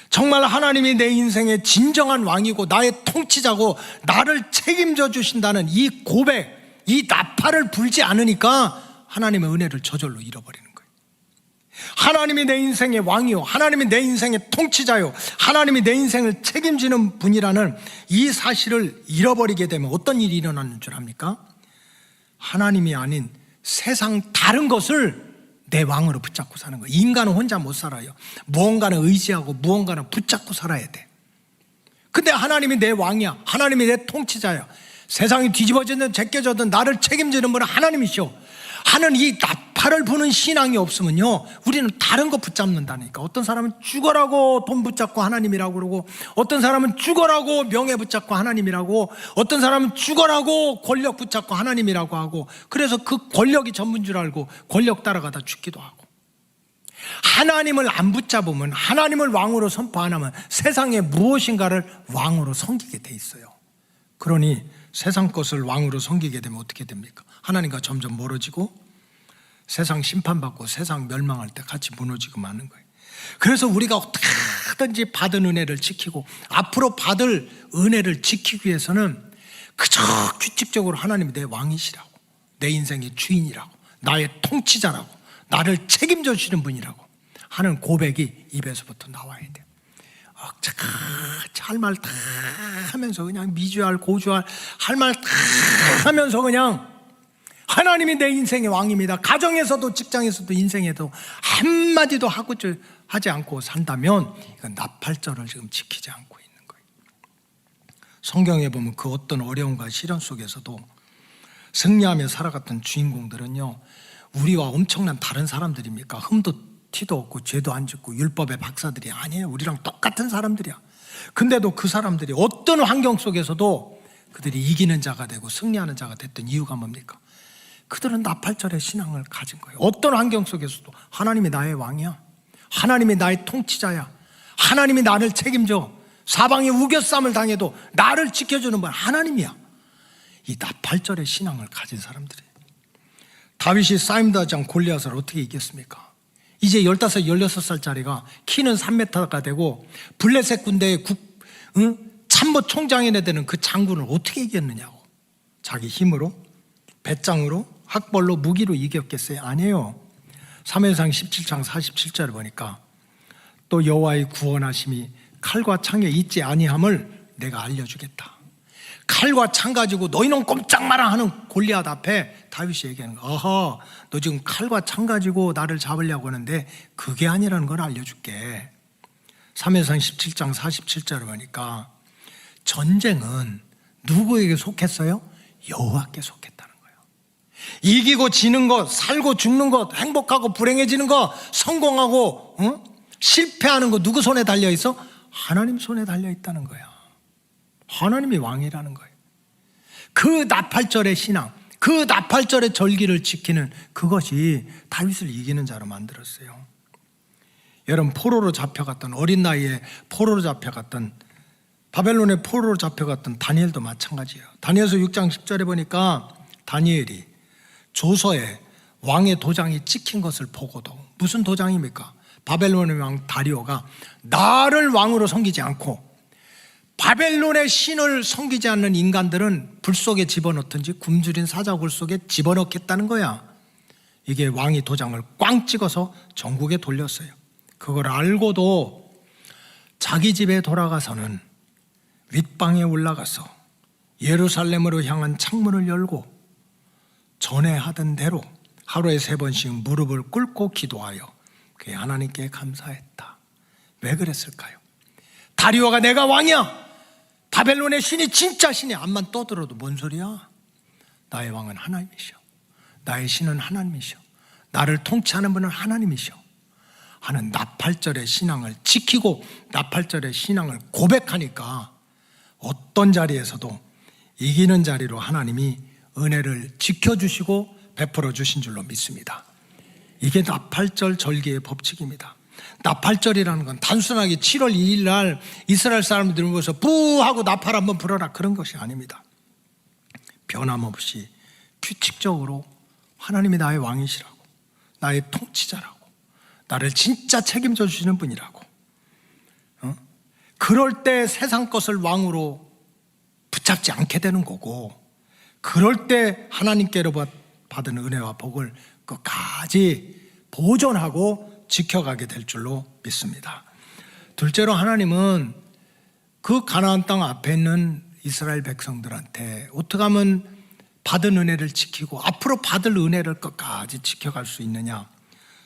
정말 하나님이 내 인생의 진정한 왕이고 나의 통치자고 나를 책임져 주신다는 이 고백, 이 나팔을 불지 않으니까 하나님의 은혜를 저절로 잃어버리는 거예요. 하나님이 내 인생의 왕이요, 하나님이 내 인생의 통치자요, 하나님이 내 인생을 책임지는 분이라는 이 사실을 잃어버리게 되면 어떤 일이 일어나는 줄 압니까? 하나님이 아닌 세상 다른 것을 내 왕으로 붙잡고 사는 거예요. 인간은 혼자 못 살아요. 무언가는 의지하고 무언가는 붙잡고 살아야 돼. 근데 하나님이 내 왕이야, 하나님이 내 통치자야, 세상이 뒤집어지든 제껴져든 나를 책임지는 분은 하나님이시오 하는 이 나팔을 부는 신앙이 없으면요, 우리는 다른 거 붙잡는다니까. 어떤 사람은 죽어라고 돈 붙잡고 하나님이라고 그러고, 어떤 사람은 죽어라고 명예 붙잡고 하나님이라고, 어떤 사람은 죽어라고 권력 붙잡고 하나님이라고 하고, 그래서 그 권력이 전부인 줄 알고 권력 따라가다 죽기도 하고. 하나님을 안 붙잡으면, 하나님을 왕으로 선포 안 하면 세상에 무엇인가를 왕으로 섬기게 돼 있어요. 그러니 세상 것을 왕으로 섬기게 되면 어떻게 됩니까? 하나님과 점점 멀어지고 세상 심판받고 세상 멸망할 때 같이 무너지고 마는 거예요. 그래서 우리가 어떻게든지 받은 은혜를 지키고 앞으로 받을 은혜를 지키기 위해서는 그저 규칙적으로 하나님이 내 왕이시라고, 내 인생의 주인이라고, 나의 통치자라고, 나를 책임져 주시는 분이라고 하는 고백이 입에서부터 나와야 돼요. 할 말 다 하면서 그냥 미주알 고주알 할 말 다 하면서 그냥 하나님이 내 인생의 왕입니다, 가정에서도 직장에서도 인생에도 한마디도 하지 않고 산다면 이건 나팔절을 지금 지키지 않고 있는 거예요. 성경에 보면 그 어떤 어려움과 시련 속에서도 승리하며 살아갔던 주인공들은요, 우리와 엄청난 다른 사람들입니까? 흠도 티도 없고 죄도 안 짓고 율법의 박사들이 아니에요. 우리랑 똑같은 사람들이야. 근데도 그 사람들이 어떤 환경 속에서도 그들이 이기는 자가 되고 승리하는 자가 됐던 이유가 뭡니까? 그들은 나팔절의 신앙을 가진 거예요. 어떤 환경 속에서도 하나님이 나의 왕이야, 하나님이 나의 통치자야, 하나님이 나를 책임져, 사방에 우겨쌈을 당해도 나를 지켜주는 분 하나님이야. 이 나팔절의 신앙을 가진 사람들이에요. 다윗이 싸움도 하지 않고 골리앗을 어떻게 이겼습니까? 이제 15, 16살짜리가 키는 3m가 되고 블레셋 군대의 참모 총장이 되는 그 장군을 어떻게 이겼느냐고. 자기 힘으로, 배짱으로, 학벌로, 무기로 이겼겠어요? 아니에요. 사무엘상 17장 47절을 보니까 또 여호와의 구원하심이 칼과 창에 있지 아니함을 내가 알려주겠다. 칼과 창 가지고 너희는 꼼짝 마라 하는 골리앗 앞에 다윗이 얘기하는 거야. 어허, 너 지금 칼과 창 가지고 나를 잡으려고 하는데 그게 아니라는 걸 알려줄게. 사무엘상 17장 47절을 보니까 전쟁은 누구에게 속했어요? 여호와께 속했다는 거예요. 이기고 지는 것, 살고 죽는 것, 행복하고 불행해지는 것, 성공하고 실패하는 것 누구 손에 달려있어? 하나님 손에 달려있다는 거야. 하나님이 왕이라는 거예요. 그 나팔절의 신앙, 그 나팔절의 절기를 지키는 그것이 다윗을 이기는 자로 만들었어요. 여러분, 포로로 잡혀갔던, 어린 나이에 포로로 잡혀갔던, 바벨론의 포로로 잡혀갔던 다니엘도 마찬가지예요. 다니엘서 6장 10절에 보니까 다니엘이 조서에 왕의 도장이 찍힌 것을 보고도, 무슨 도장입니까? 바벨론의 왕 다리오가 나를 왕으로 섬기지 않고 바벨론의 신을 섬기지 않는 인간들은 불 속에 집어넣든지 굶주린 사자굴 속에 집어넣겠다는 거야. 이게 왕이 도장을 꽝 찍어서 전국에 돌렸어요. 그걸 알고도 자기 집에 돌아가서는 윗방에 올라가서 예루살렘으로 향한 창문을 열고 전에 하던 대로 하루에 3번씩 무릎을 꿇고 기도하여 그게 하나님께 감사했다. 왜 그랬을까요? 다리오가 내가 왕이야, 바벨론의 신이 진짜 신이, 암만 떠들어도 뭔 소리야? 나의 왕은 하나님이셔, 나의 신은 하나님이셔, 나를 통치하는 분은 하나님이셔 하는 나팔절의 신앙을 지키고 나팔절의 신앙을 고백하니까 어떤 자리에서도 이기는 자리로 하나님이 은혜를 지켜주시고 베풀어 주신 줄로 믿습니다. 이게 나팔절 절기의 법칙입니다. 나팔절이라는 건 단순하게 7월 2일 날 이스라엘 사람들이 모여서 부하고 나팔 한번 불어라 그런 것이 아닙니다. 변함없이 규칙적으로 하나님이 나의 왕이시라고, 나의 통치자라고, 나를 진짜 책임져 주시는 분이라고, 그럴 때 세상 것을 왕으로 붙잡지 않게 되는 거고, 그럴 때 하나님께로 받은 은혜와 복을 끝까지 보존하고 지켜가게 될 줄로 믿습니다. 둘째로 하나님은 그 가나안 땅 앞에 있는 이스라엘 백성들한테 어떻게 하면 받은 은혜를 지키고 앞으로 받을 은혜를 끝까지 지켜갈 수 있느냐,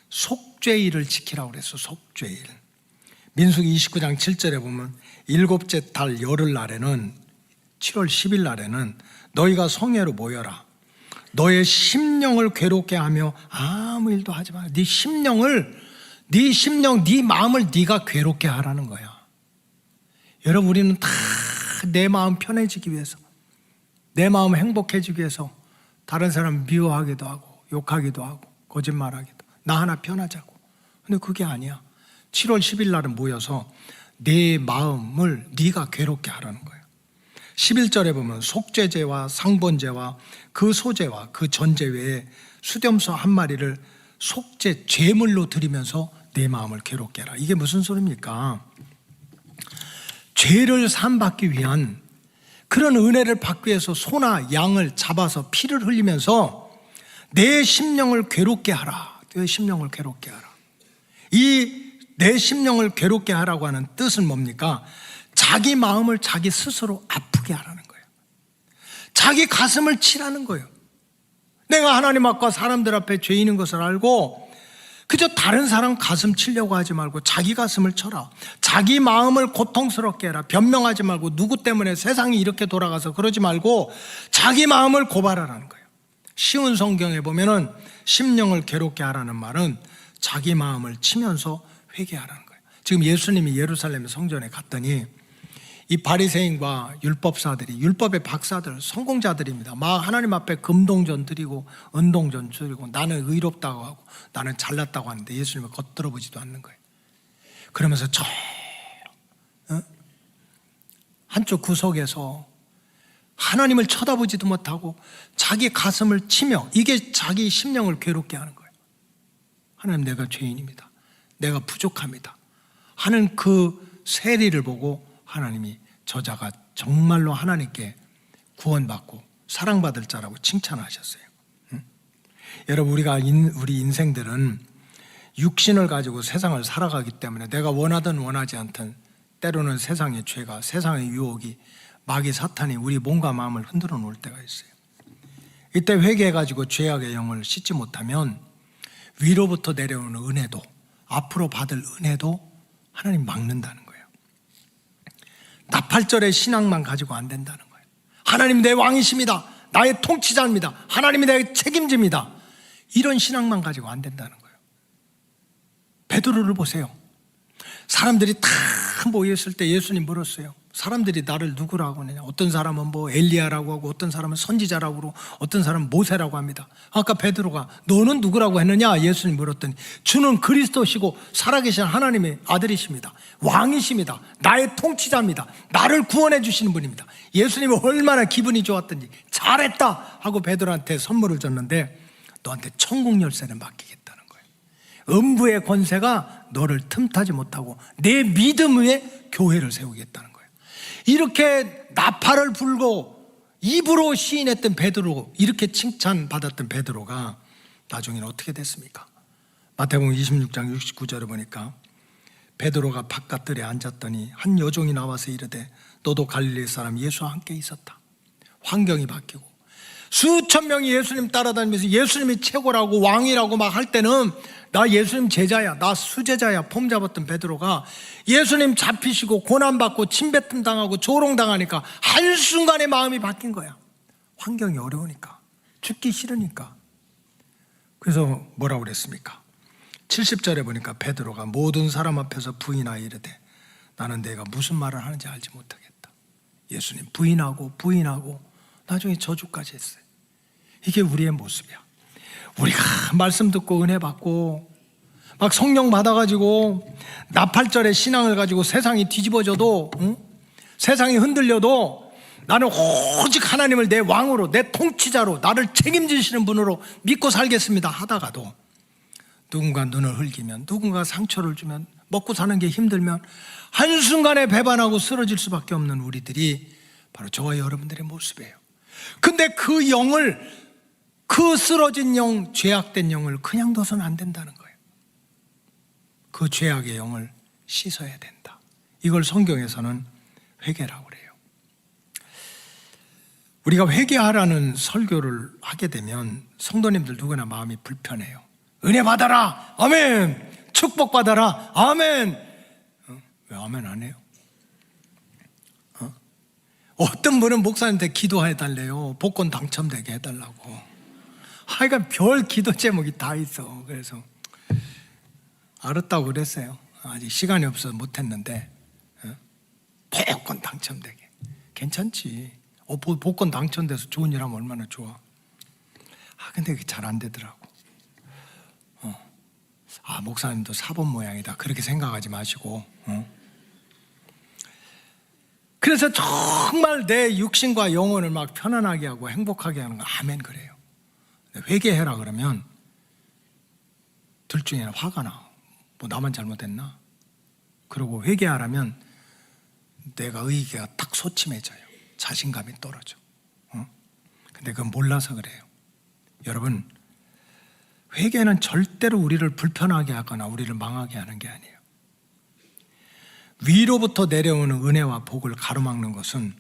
속죄일을 지키라고 그랬어. 속죄일. 민수기 29장 7절에 보면 일곱째 달 열흘 날에는, 7월 10일 날에는 너희가 성회로 모여라. 너의 심령을 괴롭게 하며 아무 일도 하지 마. 네 심령을, 네 마음을 네가 괴롭게 하라는 거야. 여러분, 우리는 다 내 마음 편해지기 위해서, 내 마음 행복해지기 위해서 다른 사람 미워하기도 하고 욕하기도 하고 거짓말하기도, 나 하나 편하자고. 근데 그게 아니야. 7월 10일 날은 모여서 내 마음을 네가 괴롭게 하라는 거예요. 11절에 보면 속죄제와 상번제와 그 소제와 그 전제 외에 수렴소 한 마리를 속죄 제물로 드리면서 내 마음을 괴롭게 해라. 이게 무슨 소리입니까? 죄를 사함받기 위한 그런 은혜를 받기 위해서 소나 양을 잡아서 피를 흘리면서 내 심령을 괴롭게 하라. 내 심령을 괴롭게 하라. 이 내 심령을 괴롭게 하라고 하는 뜻은 뭡니까? 자기 마음을 자기 스스로 아프게 하라는 거예요. 자기 가슴을 치라는 거예요. 내가 하나님 앞과 사람들 앞에 죄인인 것을 알고 그저 다른 사람 가슴 치려고 하지 말고 자기 가슴을 쳐라. 자기 마음을 고통스럽게 해라. 변명하지 말고 누구 때문에 세상이 이렇게 돌아가서 그러지 말고 자기 마음을 고발하라는 거예요. 쉬운 성경에 보면은 심령을 괴롭게 하라는 말은 자기 마음을 치면서 회개하라는 거예요. 지금 예수님이 예루살렘 성전에 갔더니 이 바리새인과 율법사들이, 율법의 박사들, 성공자들입니다. 막 하나님 앞에 금동전 드리고 은동전 드리고 나는 의롭다고 하고 나는 잘났다고 하는데 예수님을 겉들어 보지도 않는 거예요. 그러면서 저 한쪽 구석에서 하나님을 쳐다보지도 못하고 자기 가슴을 치며, 이게 자기 심령을 괴롭게 하는 거예요. 하나님, 내가 죄인입니다. 내가 부족합니다 하는 그 세리를 보고 하나님이 저자가 정말로 하나님께 구원받고 사랑받을 자라고 칭찬하셨어요. 여러분, 우리 인생들은 육신을 가지고 세상을 살아가기 때문에 내가 원하든 원하지 않든 때로는 세상의 죄가, 세상의 유혹이, 마귀 사탄이 우리 몸과 마음을 흔들어 놓을 때가 있어요. 이때 회개해가지고 죄악의 영을 씻지 못하면 위로부터 내려오는 은혜도, 앞으로 받을 은혜도 하나님 막는다는 거예요. 나팔절의 신앙만 가지고 안 된다는 거예요. 하나님 내 왕이십니다. 나의 통치자입니다. 하나님이 내 책임집니다. 이런 신앙만 가지고 안 된다는 거예요. 베드로를 보세요. 사람들이 다 모였을 때 예수님 물었어요. 사람들이 나를 누구라고 하느냐. 어떤 사람은 뭐 엘리야라고 하고 어떤 사람은 선지자라고 하고 어떤 사람은 모세라고 합니다. 아까 베드로가 너는 누구라고 했느냐 예수님 물었더니 주는 그리스도시고 살아계신 하나님의 아들이십니다. 왕이십니다. 나의 통치자입니다. 나를 구원해 주시는 분입니다. 예수님이 얼마나 기분이 좋았던지 잘했다 하고 베드로한테 선물을 줬는데 너한테 천국 열쇠를 맡기겠다는 거예요. 음부의 권세가 너를 틈타지 못하고 내 믿음 위에 교회를 세우겠다는 거예요. 이렇게 나팔을 불고 입으로 시인했던 베드로, 이렇게 칭찬받았던 베드로가 나중에는 어떻게 됐습니까? 마태복음 26장 69절에 보니까 베드로가 바깥들에 앉았더니 한 여종이 나와서 이르되 너도 갈릴리 사람 예수와 함께 있었다. 환경이 바뀌고 수천 명이 예수님 따라다니면서 예수님이 최고라고 왕이라고 막 할 때는 나 예수님 제자야, 나 수제자야 폼 잡았던 베드로가 예수님 잡히시고 고난받고 침뱉음 당하고 조롱당하니까 한순간에 마음이 바뀐 거야. 환경이 어려우니까, 죽기 싫으니까. 그래서 뭐라고 그랬습니까? 70절에 보니까 베드로가 모든 사람 앞에서 부인하여 이르되 나는 내가 무슨 말을 하는지 알지 못하겠다. 예수님 부인하고 나중에 저주까지 했어요. 이게 우리의 모습이야. 우리가 말씀 듣고 은혜 받고 막 성령 받아가지고 나팔절에 신앙을 가지고 세상이 뒤집어져도, 세상이 흔들려도 나는 오직 하나님을 내 왕으로, 내 통치자로, 나를 책임지시는 분으로 믿고 살겠습니다 하다가도 누군가 눈을 흘기면, 누군가 상처를 주면, 먹고 사는 게 힘들면 한순간에 배반하고 쓰러질 수밖에 없는 우리들이 바로 저와 여러분들의 모습이에요. 근데 그 영을, 그 쓰러진 영, 죄악된 영을 그냥 둬서는 안 된다는 거예요. 그 죄악의 영을 씻어야 된다. 이걸 성경에서는 회개라고 그래요. 우리가 회개하라는 설교를 하게 되면 성도님들 누구나 마음이 불편해요. 은혜 받아라, 아멘. 축복 받아라, 아멘. 왜 아멘 안 해요? 어떤 분은 목사님한테 기도해 달래요. 복권 당첨되게 해달라고. 하여간 별 기도 제목이 다 있어. 그래서 알았다고 그랬어요. 아직 시간이 없어서 못했는데, 복권 당첨되게. 괜찮지. 복권 당첨돼서 좋은 일 하면 얼마나 좋아. 근데 그게 잘 안 되더라고. 목사님도 사본 모양이다. 그렇게 생각하지 마시고. 그래서 정말 내 육신과 영혼을 막 편안하게 하고 행복하게 하는 거, 아멘 그래요. 회개해라 그러면 둘 중에 하나 화가 나. 뭐 나만 잘못했나? 그리고 회개하라면 내가 의기가 딱 소침해져요. 자신감이 떨어져. 근데 그건 몰라서 그래요. 여러분, 회개는 절대로 우리를 불편하게 하거나 우리를 망하게 하는 게 아니에요. 위로부터 내려오는 은혜와 복을 가로막는 것은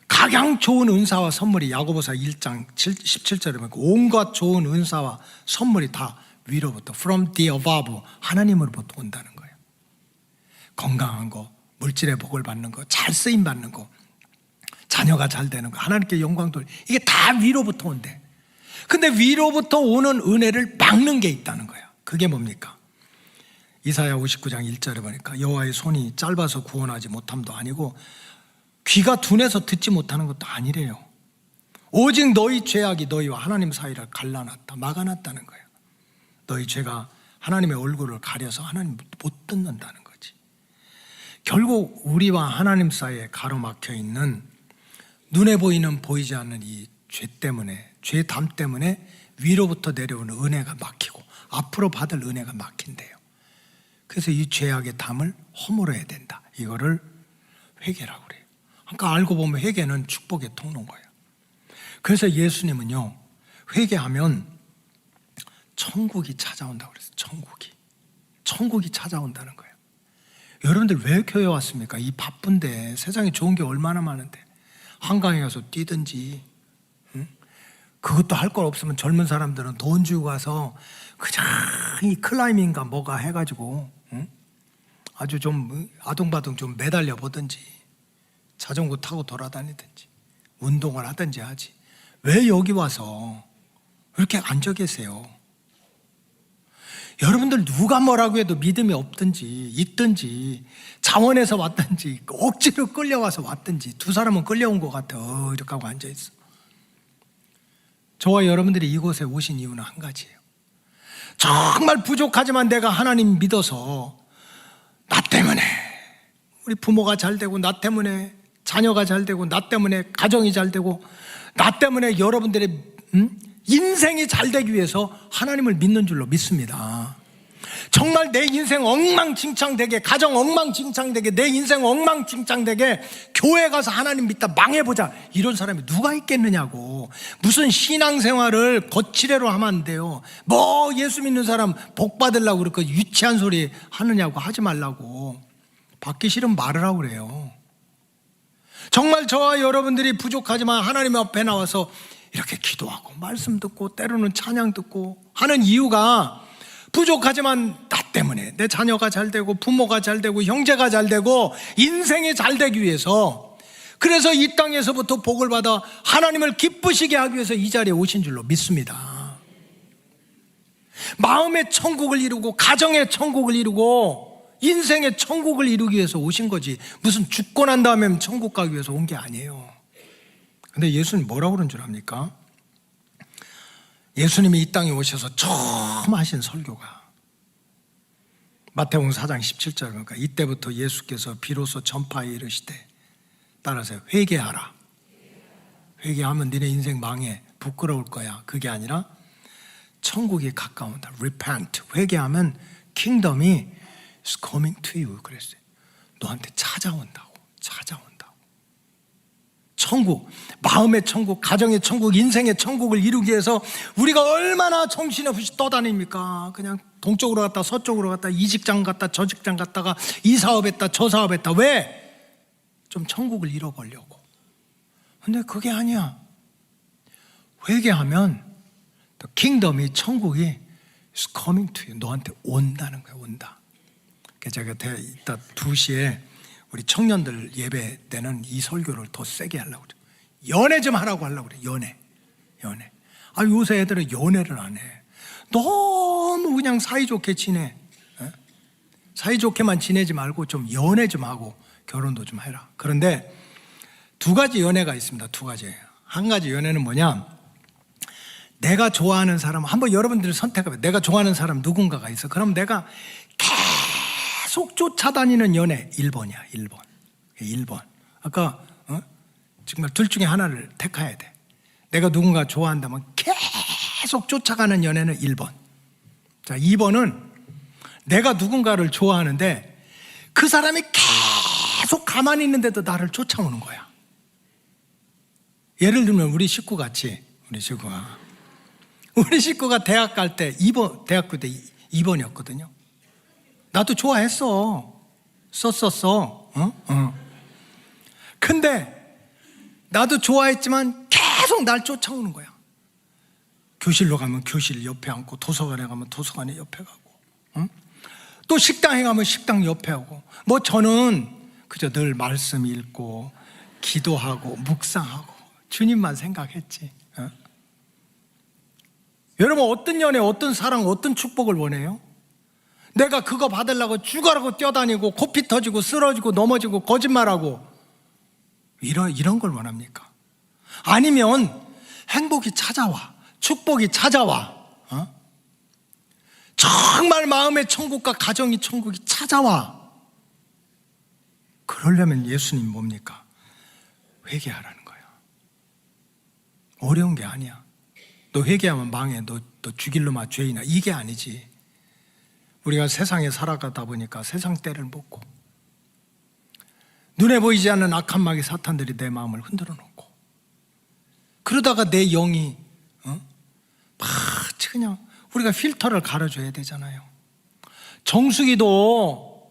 가장 좋은 은사와 선물이 야고보서 1장 17절에 보면 온갖 좋은 은사와 선물이 다 위로부터, from the above, 하나님으로부터 온다는 거예요. 건강한 거, 물질의 복을 받는 거, 잘 쓰임 받는 거, 자녀가 잘 되는 거, 하나님께 영광 돌리는 거, 이게 다 위로부터 온대. 근데 위로부터 오는 은혜를 막는 게 있다는 거야. 그게 뭡니까? 이사야 59장 1절에 보니까 여호와의 손이 짧아서 구원하지 못함도 아니고 귀가 둔해서 듣지 못하는 것도 아니래요. 오직 너희 죄악이 너희와 하나님 사이를 갈라놨다, 막아놨다는 거예요. 너희 죄가 하나님의 얼굴을 가려서 하나님 못 듣는다는 거지. 결국 우리와 하나님 사이에 가로막혀 있는, 눈에 보이는 보이지 않는 이 죄 때문에, 죄담 때문에 위로부터 내려오는 은혜가 막히고 앞으로 받을 은혜가 막힌대요. 그래서 이 죄악의 담을 허물어야 된다. 이거를 회개라고 그래요. 그러니까 알고 보면 회개는 축복의 통로인 거예요. 그래서 예수님은요, 회개하면 천국이 찾아온다고 그랬어요. 천국이 찾아온다는 거예요. 여러분들 왜 교회 왔습니까? 이 바쁜데, 세상에 좋은 게 얼마나 많은데. 한강에 가서 뛰든지, 그것도 할 걸 없으면 젊은 사람들은 돈 주고 가서 그냥 이 클라이밍인가 뭐가 해가지고 아주 좀 아둥바둥 좀 매달려 보든지, 자전거 타고 돌아다니든지, 운동을 하든지 하지. 왜 여기 와서 이렇게 앉아 계세요? 여러분들 누가 뭐라고 해도 믿음이 없든지 있든지 자원에서 왔든지 억지로 끌려와서 왔든지, 두 사람은 끌려온 것 같아. 이렇게 하고 앉아있어. 저와 여러분들이 이곳에 오신 이유는 한 가지예요. 정말 부족하지만 내가 하나님 믿어서, 나 때문에 우리 부모가 잘 되고, 나 때문에 자녀가 잘 되고, 나 때문에 가정이 잘 되고, 나 때문에 여러분들의 인생이 잘 되기 위해서 하나님을 믿는 줄로 믿습니다. 정말 내 인생 엉망진창되게, 가정 엉망진창되게, 내 인생 엉망진창되게 교회 가서 하나님 믿다 망해보자, 이런 사람이 누가 있겠느냐고. 무슨 신앙생활을 거칠애로 하면 안 돼요. 뭐 예수 믿는 사람 복 받으려고 그렇게 유치한 소리 하느냐고 하지 말라고. 받기 싫으면 말을 하고 그래요. 정말 저와 여러분들이 부족하지만 하나님 앞에 나와서 이렇게 기도하고 말씀 듣고 때로는 찬양 듣고 하는 이유가, 부족하지만 나 때문에 내 자녀가 잘 되고 부모가 잘 되고 형제가 잘 되고 인생이 잘 되기 위해서, 그래서 이 땅에서부터 복을 받아 하나님을 기쁘시게 하기 위해서 이 자리에 오신 줄로 믿습니다. 마음의 천국을 이루고 가정의 천국을 이루고 인생의 천국을 이루기 위해서 오신 거지, 무슨 죽고 난 다음에 천국 가기 위해서 온 게 아니에요. 근데 예수님 뭐라고 그런 줄 압니까? 예수님이 이 땅에 오셔서 처음 하신 설교가 마태복음 4장 17절 보니까 이때부터 예수께서 비로소 전파에 이르시되 따라서 회개하라. 회개하면 니네 인생 망해. 부끄러울 거야. 그게 아니라 천국이 가까운다. Repent. 회개하면 킹덤이 is coming to you. 그랬어요. 너한테 찾아온다고. 천국, 마음의 천국, 가정의 천국, 인생의 천국을 이루기 위해서 우리가 얼마나 정신없이 떠다닙니까? 그냥 동쪽으로 갔다 서쪽으로 갔다 이 직장 갔다 저 직장 갔다가 이 사업했다 저 사업했다. 왜? 좀 천국을 잃어보려고. 근데 그게 아니야. 회개하면 킹덤이 천국이 is coming to you. 너한테 온다는 거야. 온다. 그래서 제가 이따 2시에 우리 청년들 예배 때는 이 설교를 더 세게 하려고 그래요. 연애 좀 하라고 하려고 그래요. 연애. 아, 요새 애들은 연애를 안 해. 너무 그냥 사이좋게 지내. 사이좋게만 지내지 말고 좀 연애 좀 하고 결혼도 좀 해라. 그런데 2가지 연애가 있습니다. 2가지. 한 가지 연애는 뭐냐? 내가 좋아하는 사람, 한번 여러분들이 선택해봐요. 내가 좋아하는 사람 누군가가 있어. 그럼 내가 계속 쫓아다니는 연애 1번이야. 1번. 아까 정말 둘 중에 하나를 택해야 돼. 내가 누군가 좋아한다면 계속 쫓아가는 연애는 1번. 자, 2번은 내가 누군가를 좋아하는데 그 사람이 계속 가만히 있는데도 나를 쫓아오는 거야. 예를 들면 우리 식구가 대학 갈 때 대학교 때 2번이었거든요. 나도 좋아했어. 썼었어. 근데 나도 좋아했지만 계속 날 쫓아오는 거야. 교실로 가면 교실 옆에 앉고, 도서관에 가면 도서관에 옆에 가고, 또 식당에 가면 식당 옆에 하고. 뭐 저는 그저 늘 말씀 읽고 기도하고 묵상하고 주님만 생각했지. 여러분, 어떤 연애, 어떤 사랑, 어떤 축복을 원해요? 내가 그거 받으려고 죽어라고 뛰어다니고 코피 터지고 쓰러지고 넘어지고 거짓말하고 이런 걸 원합니까? 아니면 행복이 찾아와, 축복이 찾아와, 정말 마음의 천국과 가정의 천국이 찾아와. 그러려면 예수님 뭡니까? 회개하라는 거야. 어려운 게 아니야. 너 회개하면 망해. 너 죽일 놈아 죄인아. 이게 아니지. 우리가 세상에 살아가다 보니까 세상 때를 먹고 눈에 보이지 않는 악한 마귀 사탄들이 내 마음을 흔들어 놓고 그러다가 내 영이 마치 그냥 우리가 필터를 갈아줘야 되잖아요. 정수기도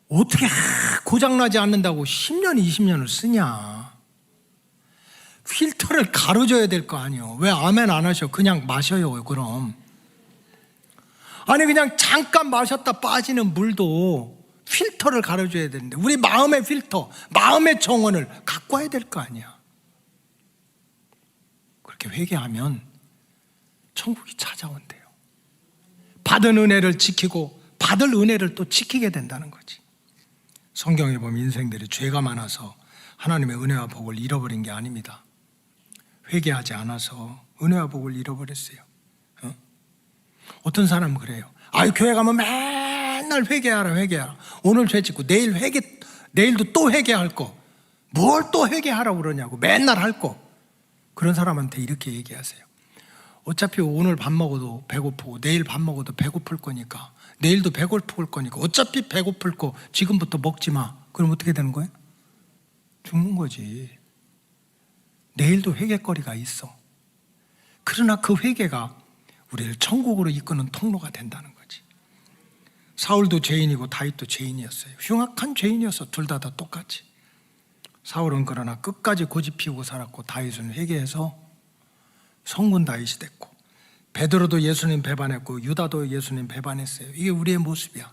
어떻게 고장나지 않는다고 10년 20년을 쓰냐. 필터를 갈아줘야 될 거 아니에요. 왜 아멘 안 하셔? 그냥 마셔요. 그럼 아니 그냥 잠깐 마셨다 빠지는 물도 필터를 갈아줘야 되는데 우리 마음의 필터, 마음의 정원을 갖고 와야 될 거 아니야. 그렇게 회개하면 천국이 찾아온대요. 받은 은혜를 지키고 받을 은혜를 또 지키게 된다는 거지. 성경에 보면 인생들이 죄가 많아서 하나님의 은혜와 복을 잃어버린 게 아닙니다. 회개하지 않아서 은혜와 복을 잃어버렸어요. 어떤 사람은 그래요. 아유, 교회 가면 맨날 회개하라. 오늘 죄 짓고 내일도 또 회개할 거. 뭘 또 회개하라고 그러냐고. 맨날 할 거. 그런 사람한테 이렇게 얘기하세요. 어차피 오늘 밥 먹어도 배고프고 내일 밥 먹어도 배고플 거니까, 내일도 배고플 거니까 어차피 배고플 거 지금부터 먹지 마. 그럼 어떻게 되는 거예요? 죽는 거지. 내일도 회개거리가 있어. 그러나 그 회개가 우리를 천국으로 이끄는 통로가 된다는 거지. 사울도 죄인이고 다윗도 죄인이었어요. 흉악한 죄인이었어. 둘 다 똑같이. 사울은 그러나 끝까지 고집 피우고 살았고, 다윗은 회개해서 성군 다윗이 됐고, 베드로도 예수님 배반했고 유다도 예수님 배반했어요. 이게 우리의 모습이야.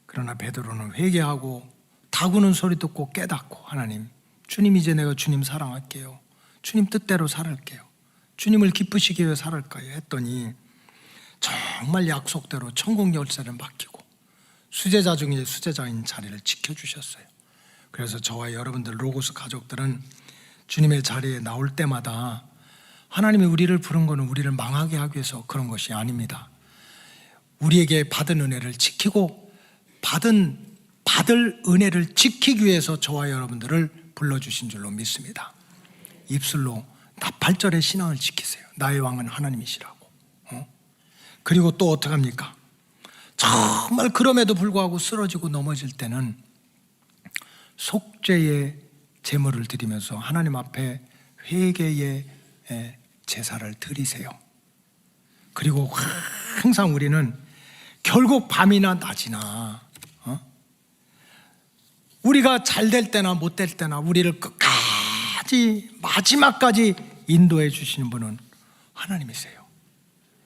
그러나 베드로는 회개하고 다구는 소리 듣고 깨닫고, 하나님, 주님, 이제 내가 주님 사랑할게요. 주님 뜻대로 살을게요. 주님을 기쁘시게 위해 살을까요? 했더니 정말 약속대로 천국 열쇠를 맡기고 수제자 중에 수제자인 자리를 지켜주셨어요. 그래서 저와 여러분들 로고스 가족들은 주님의 자리에 나올 때마다 하나님이 우리를 부른 것은 우리를 망하게 하기 위해서 그런 것이 아닙니다. 우리에게 받은 은혜를 지키고 받을 은혜를 지키기 위해서 저와 여러분들을 불러주신 줄로 믿습니다. 입술로 나팔절의 신앙을 지키세요. 나의 왕은 하나님이시라고. 그리고 또 어떡합니까? 정말 그럼에도 불구하고 쓰러지고 넘어질 때는 속죄의 제물을 드리면서 하나님 앞에 회개의 제사를 드리세요. 그리고 항상 우리는 결국 밤이나 낮이나 우리가 잘 될 때나 못 될 때나 우리를 끝까지 마지막까지 인도해 주시는 분은 하나님이세요.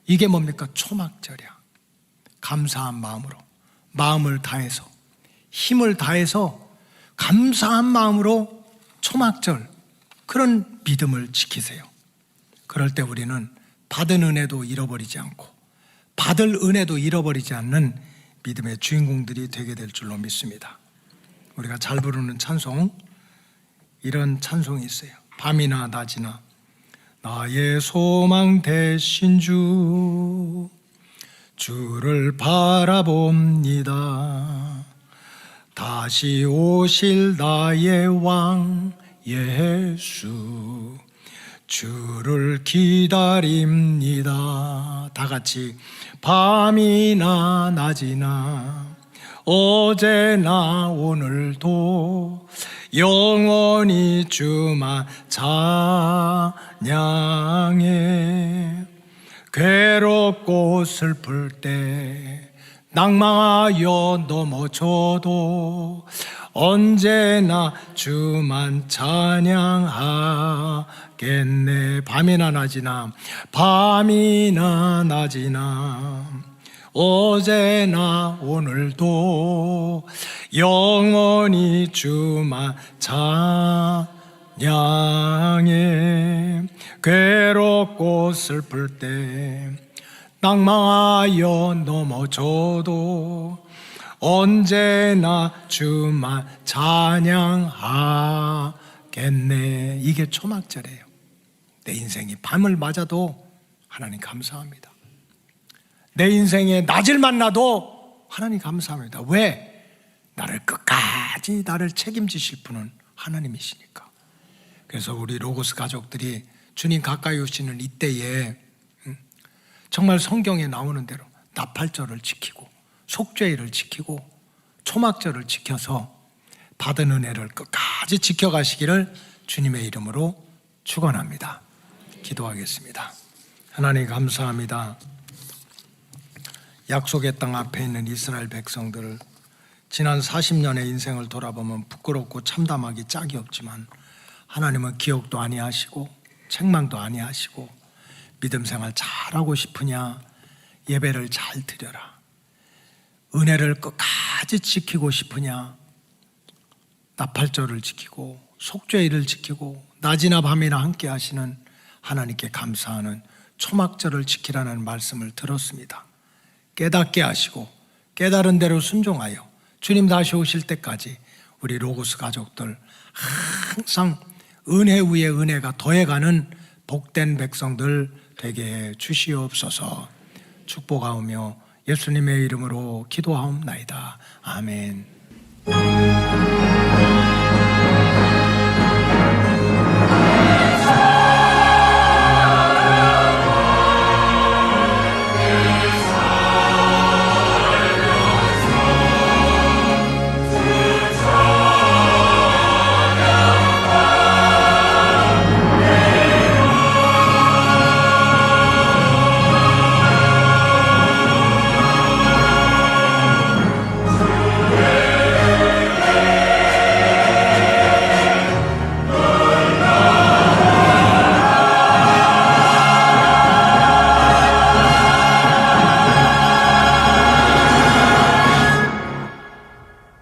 이게 뭡니까? 초막절이야. 감사한 마음으로, 마음을 다해서, 힘을 다해서 감사한 마음으로 초막절, 그런 믿음을 지키세요. 그럴 때 우리는 받은 은혜도 잃어버리지 않고 받을 은혜도 잃어버리지 않는 믿음의 주인공들이 되게 될 줄로 믿습니다. 우리가 잘 부르는 찬송, 이런 찬송이 있어요. 밤이나 낮이나 나의 소망 되신 주를 바라봅니다. 다시 오실 나의 왕 예수 주를 기다립니다. 다 같이 밤이나 낮이나 어제나 오늘도 영원히 주만 찬양해. 괴롭고 슬플 때 낭망하여 넘어져도 언제나 주만 찬양하겠네. 밤이나 낮이나 어제나 오늘도 영원히 주만 찬양해. 괴롭고 슬플 때 낭망하여 넘어져도 언제나 주만 찬양하겠네. 이게 초막절이에요. 내 인생이 밤을 맞아도 하나님 감사합니다. 내 인생에 낮을 만나도 하나님 감사합니다. 왜? 나를 끝까지 나를 책임지실 분은 하나님이시니까. 그래서 우리 로고스 가족들이 주님 가까이 오시는 이때에 정말 성경에 나오는 대로 나팔절을 지키고 속죄일을 지키고 초막절을 지켜서 받은 은혜를 끝까지 지켜가시기를 주님의 이름으로 축원합니다. 기도하겠습니다. 하나님 감사합니다. 약속의 땅 앞에 있는 이스라엘 백성들, 지난 40년의 인생을 돌아보면 부끄럽고 참담하기 짝이 없지만 하나님은 기억도 아니하시고 책망도 아니하시고 믿음 생활 잘하고 싶으냐? 예배를 잘 드려라. 은혜를 끝까지 지키고 싶으냐? 나팔절을 지키고 속죄일을 지키고 낮이나 밤이나 함께 하시는 하나님께 감사하는 초막절을 지키라는 말씀을 들었습니다. 깨닫게 하시고 깨달은 대로 순종하여 주님 다시 오실 때까지 우리 로고스 가족들 항상 은혜 위에 은혜가 더해가는 복된 백성들 되게 해 주시옵소서. 축복하오며 예수님의 이름으로 기도하옵나이다. 아멘.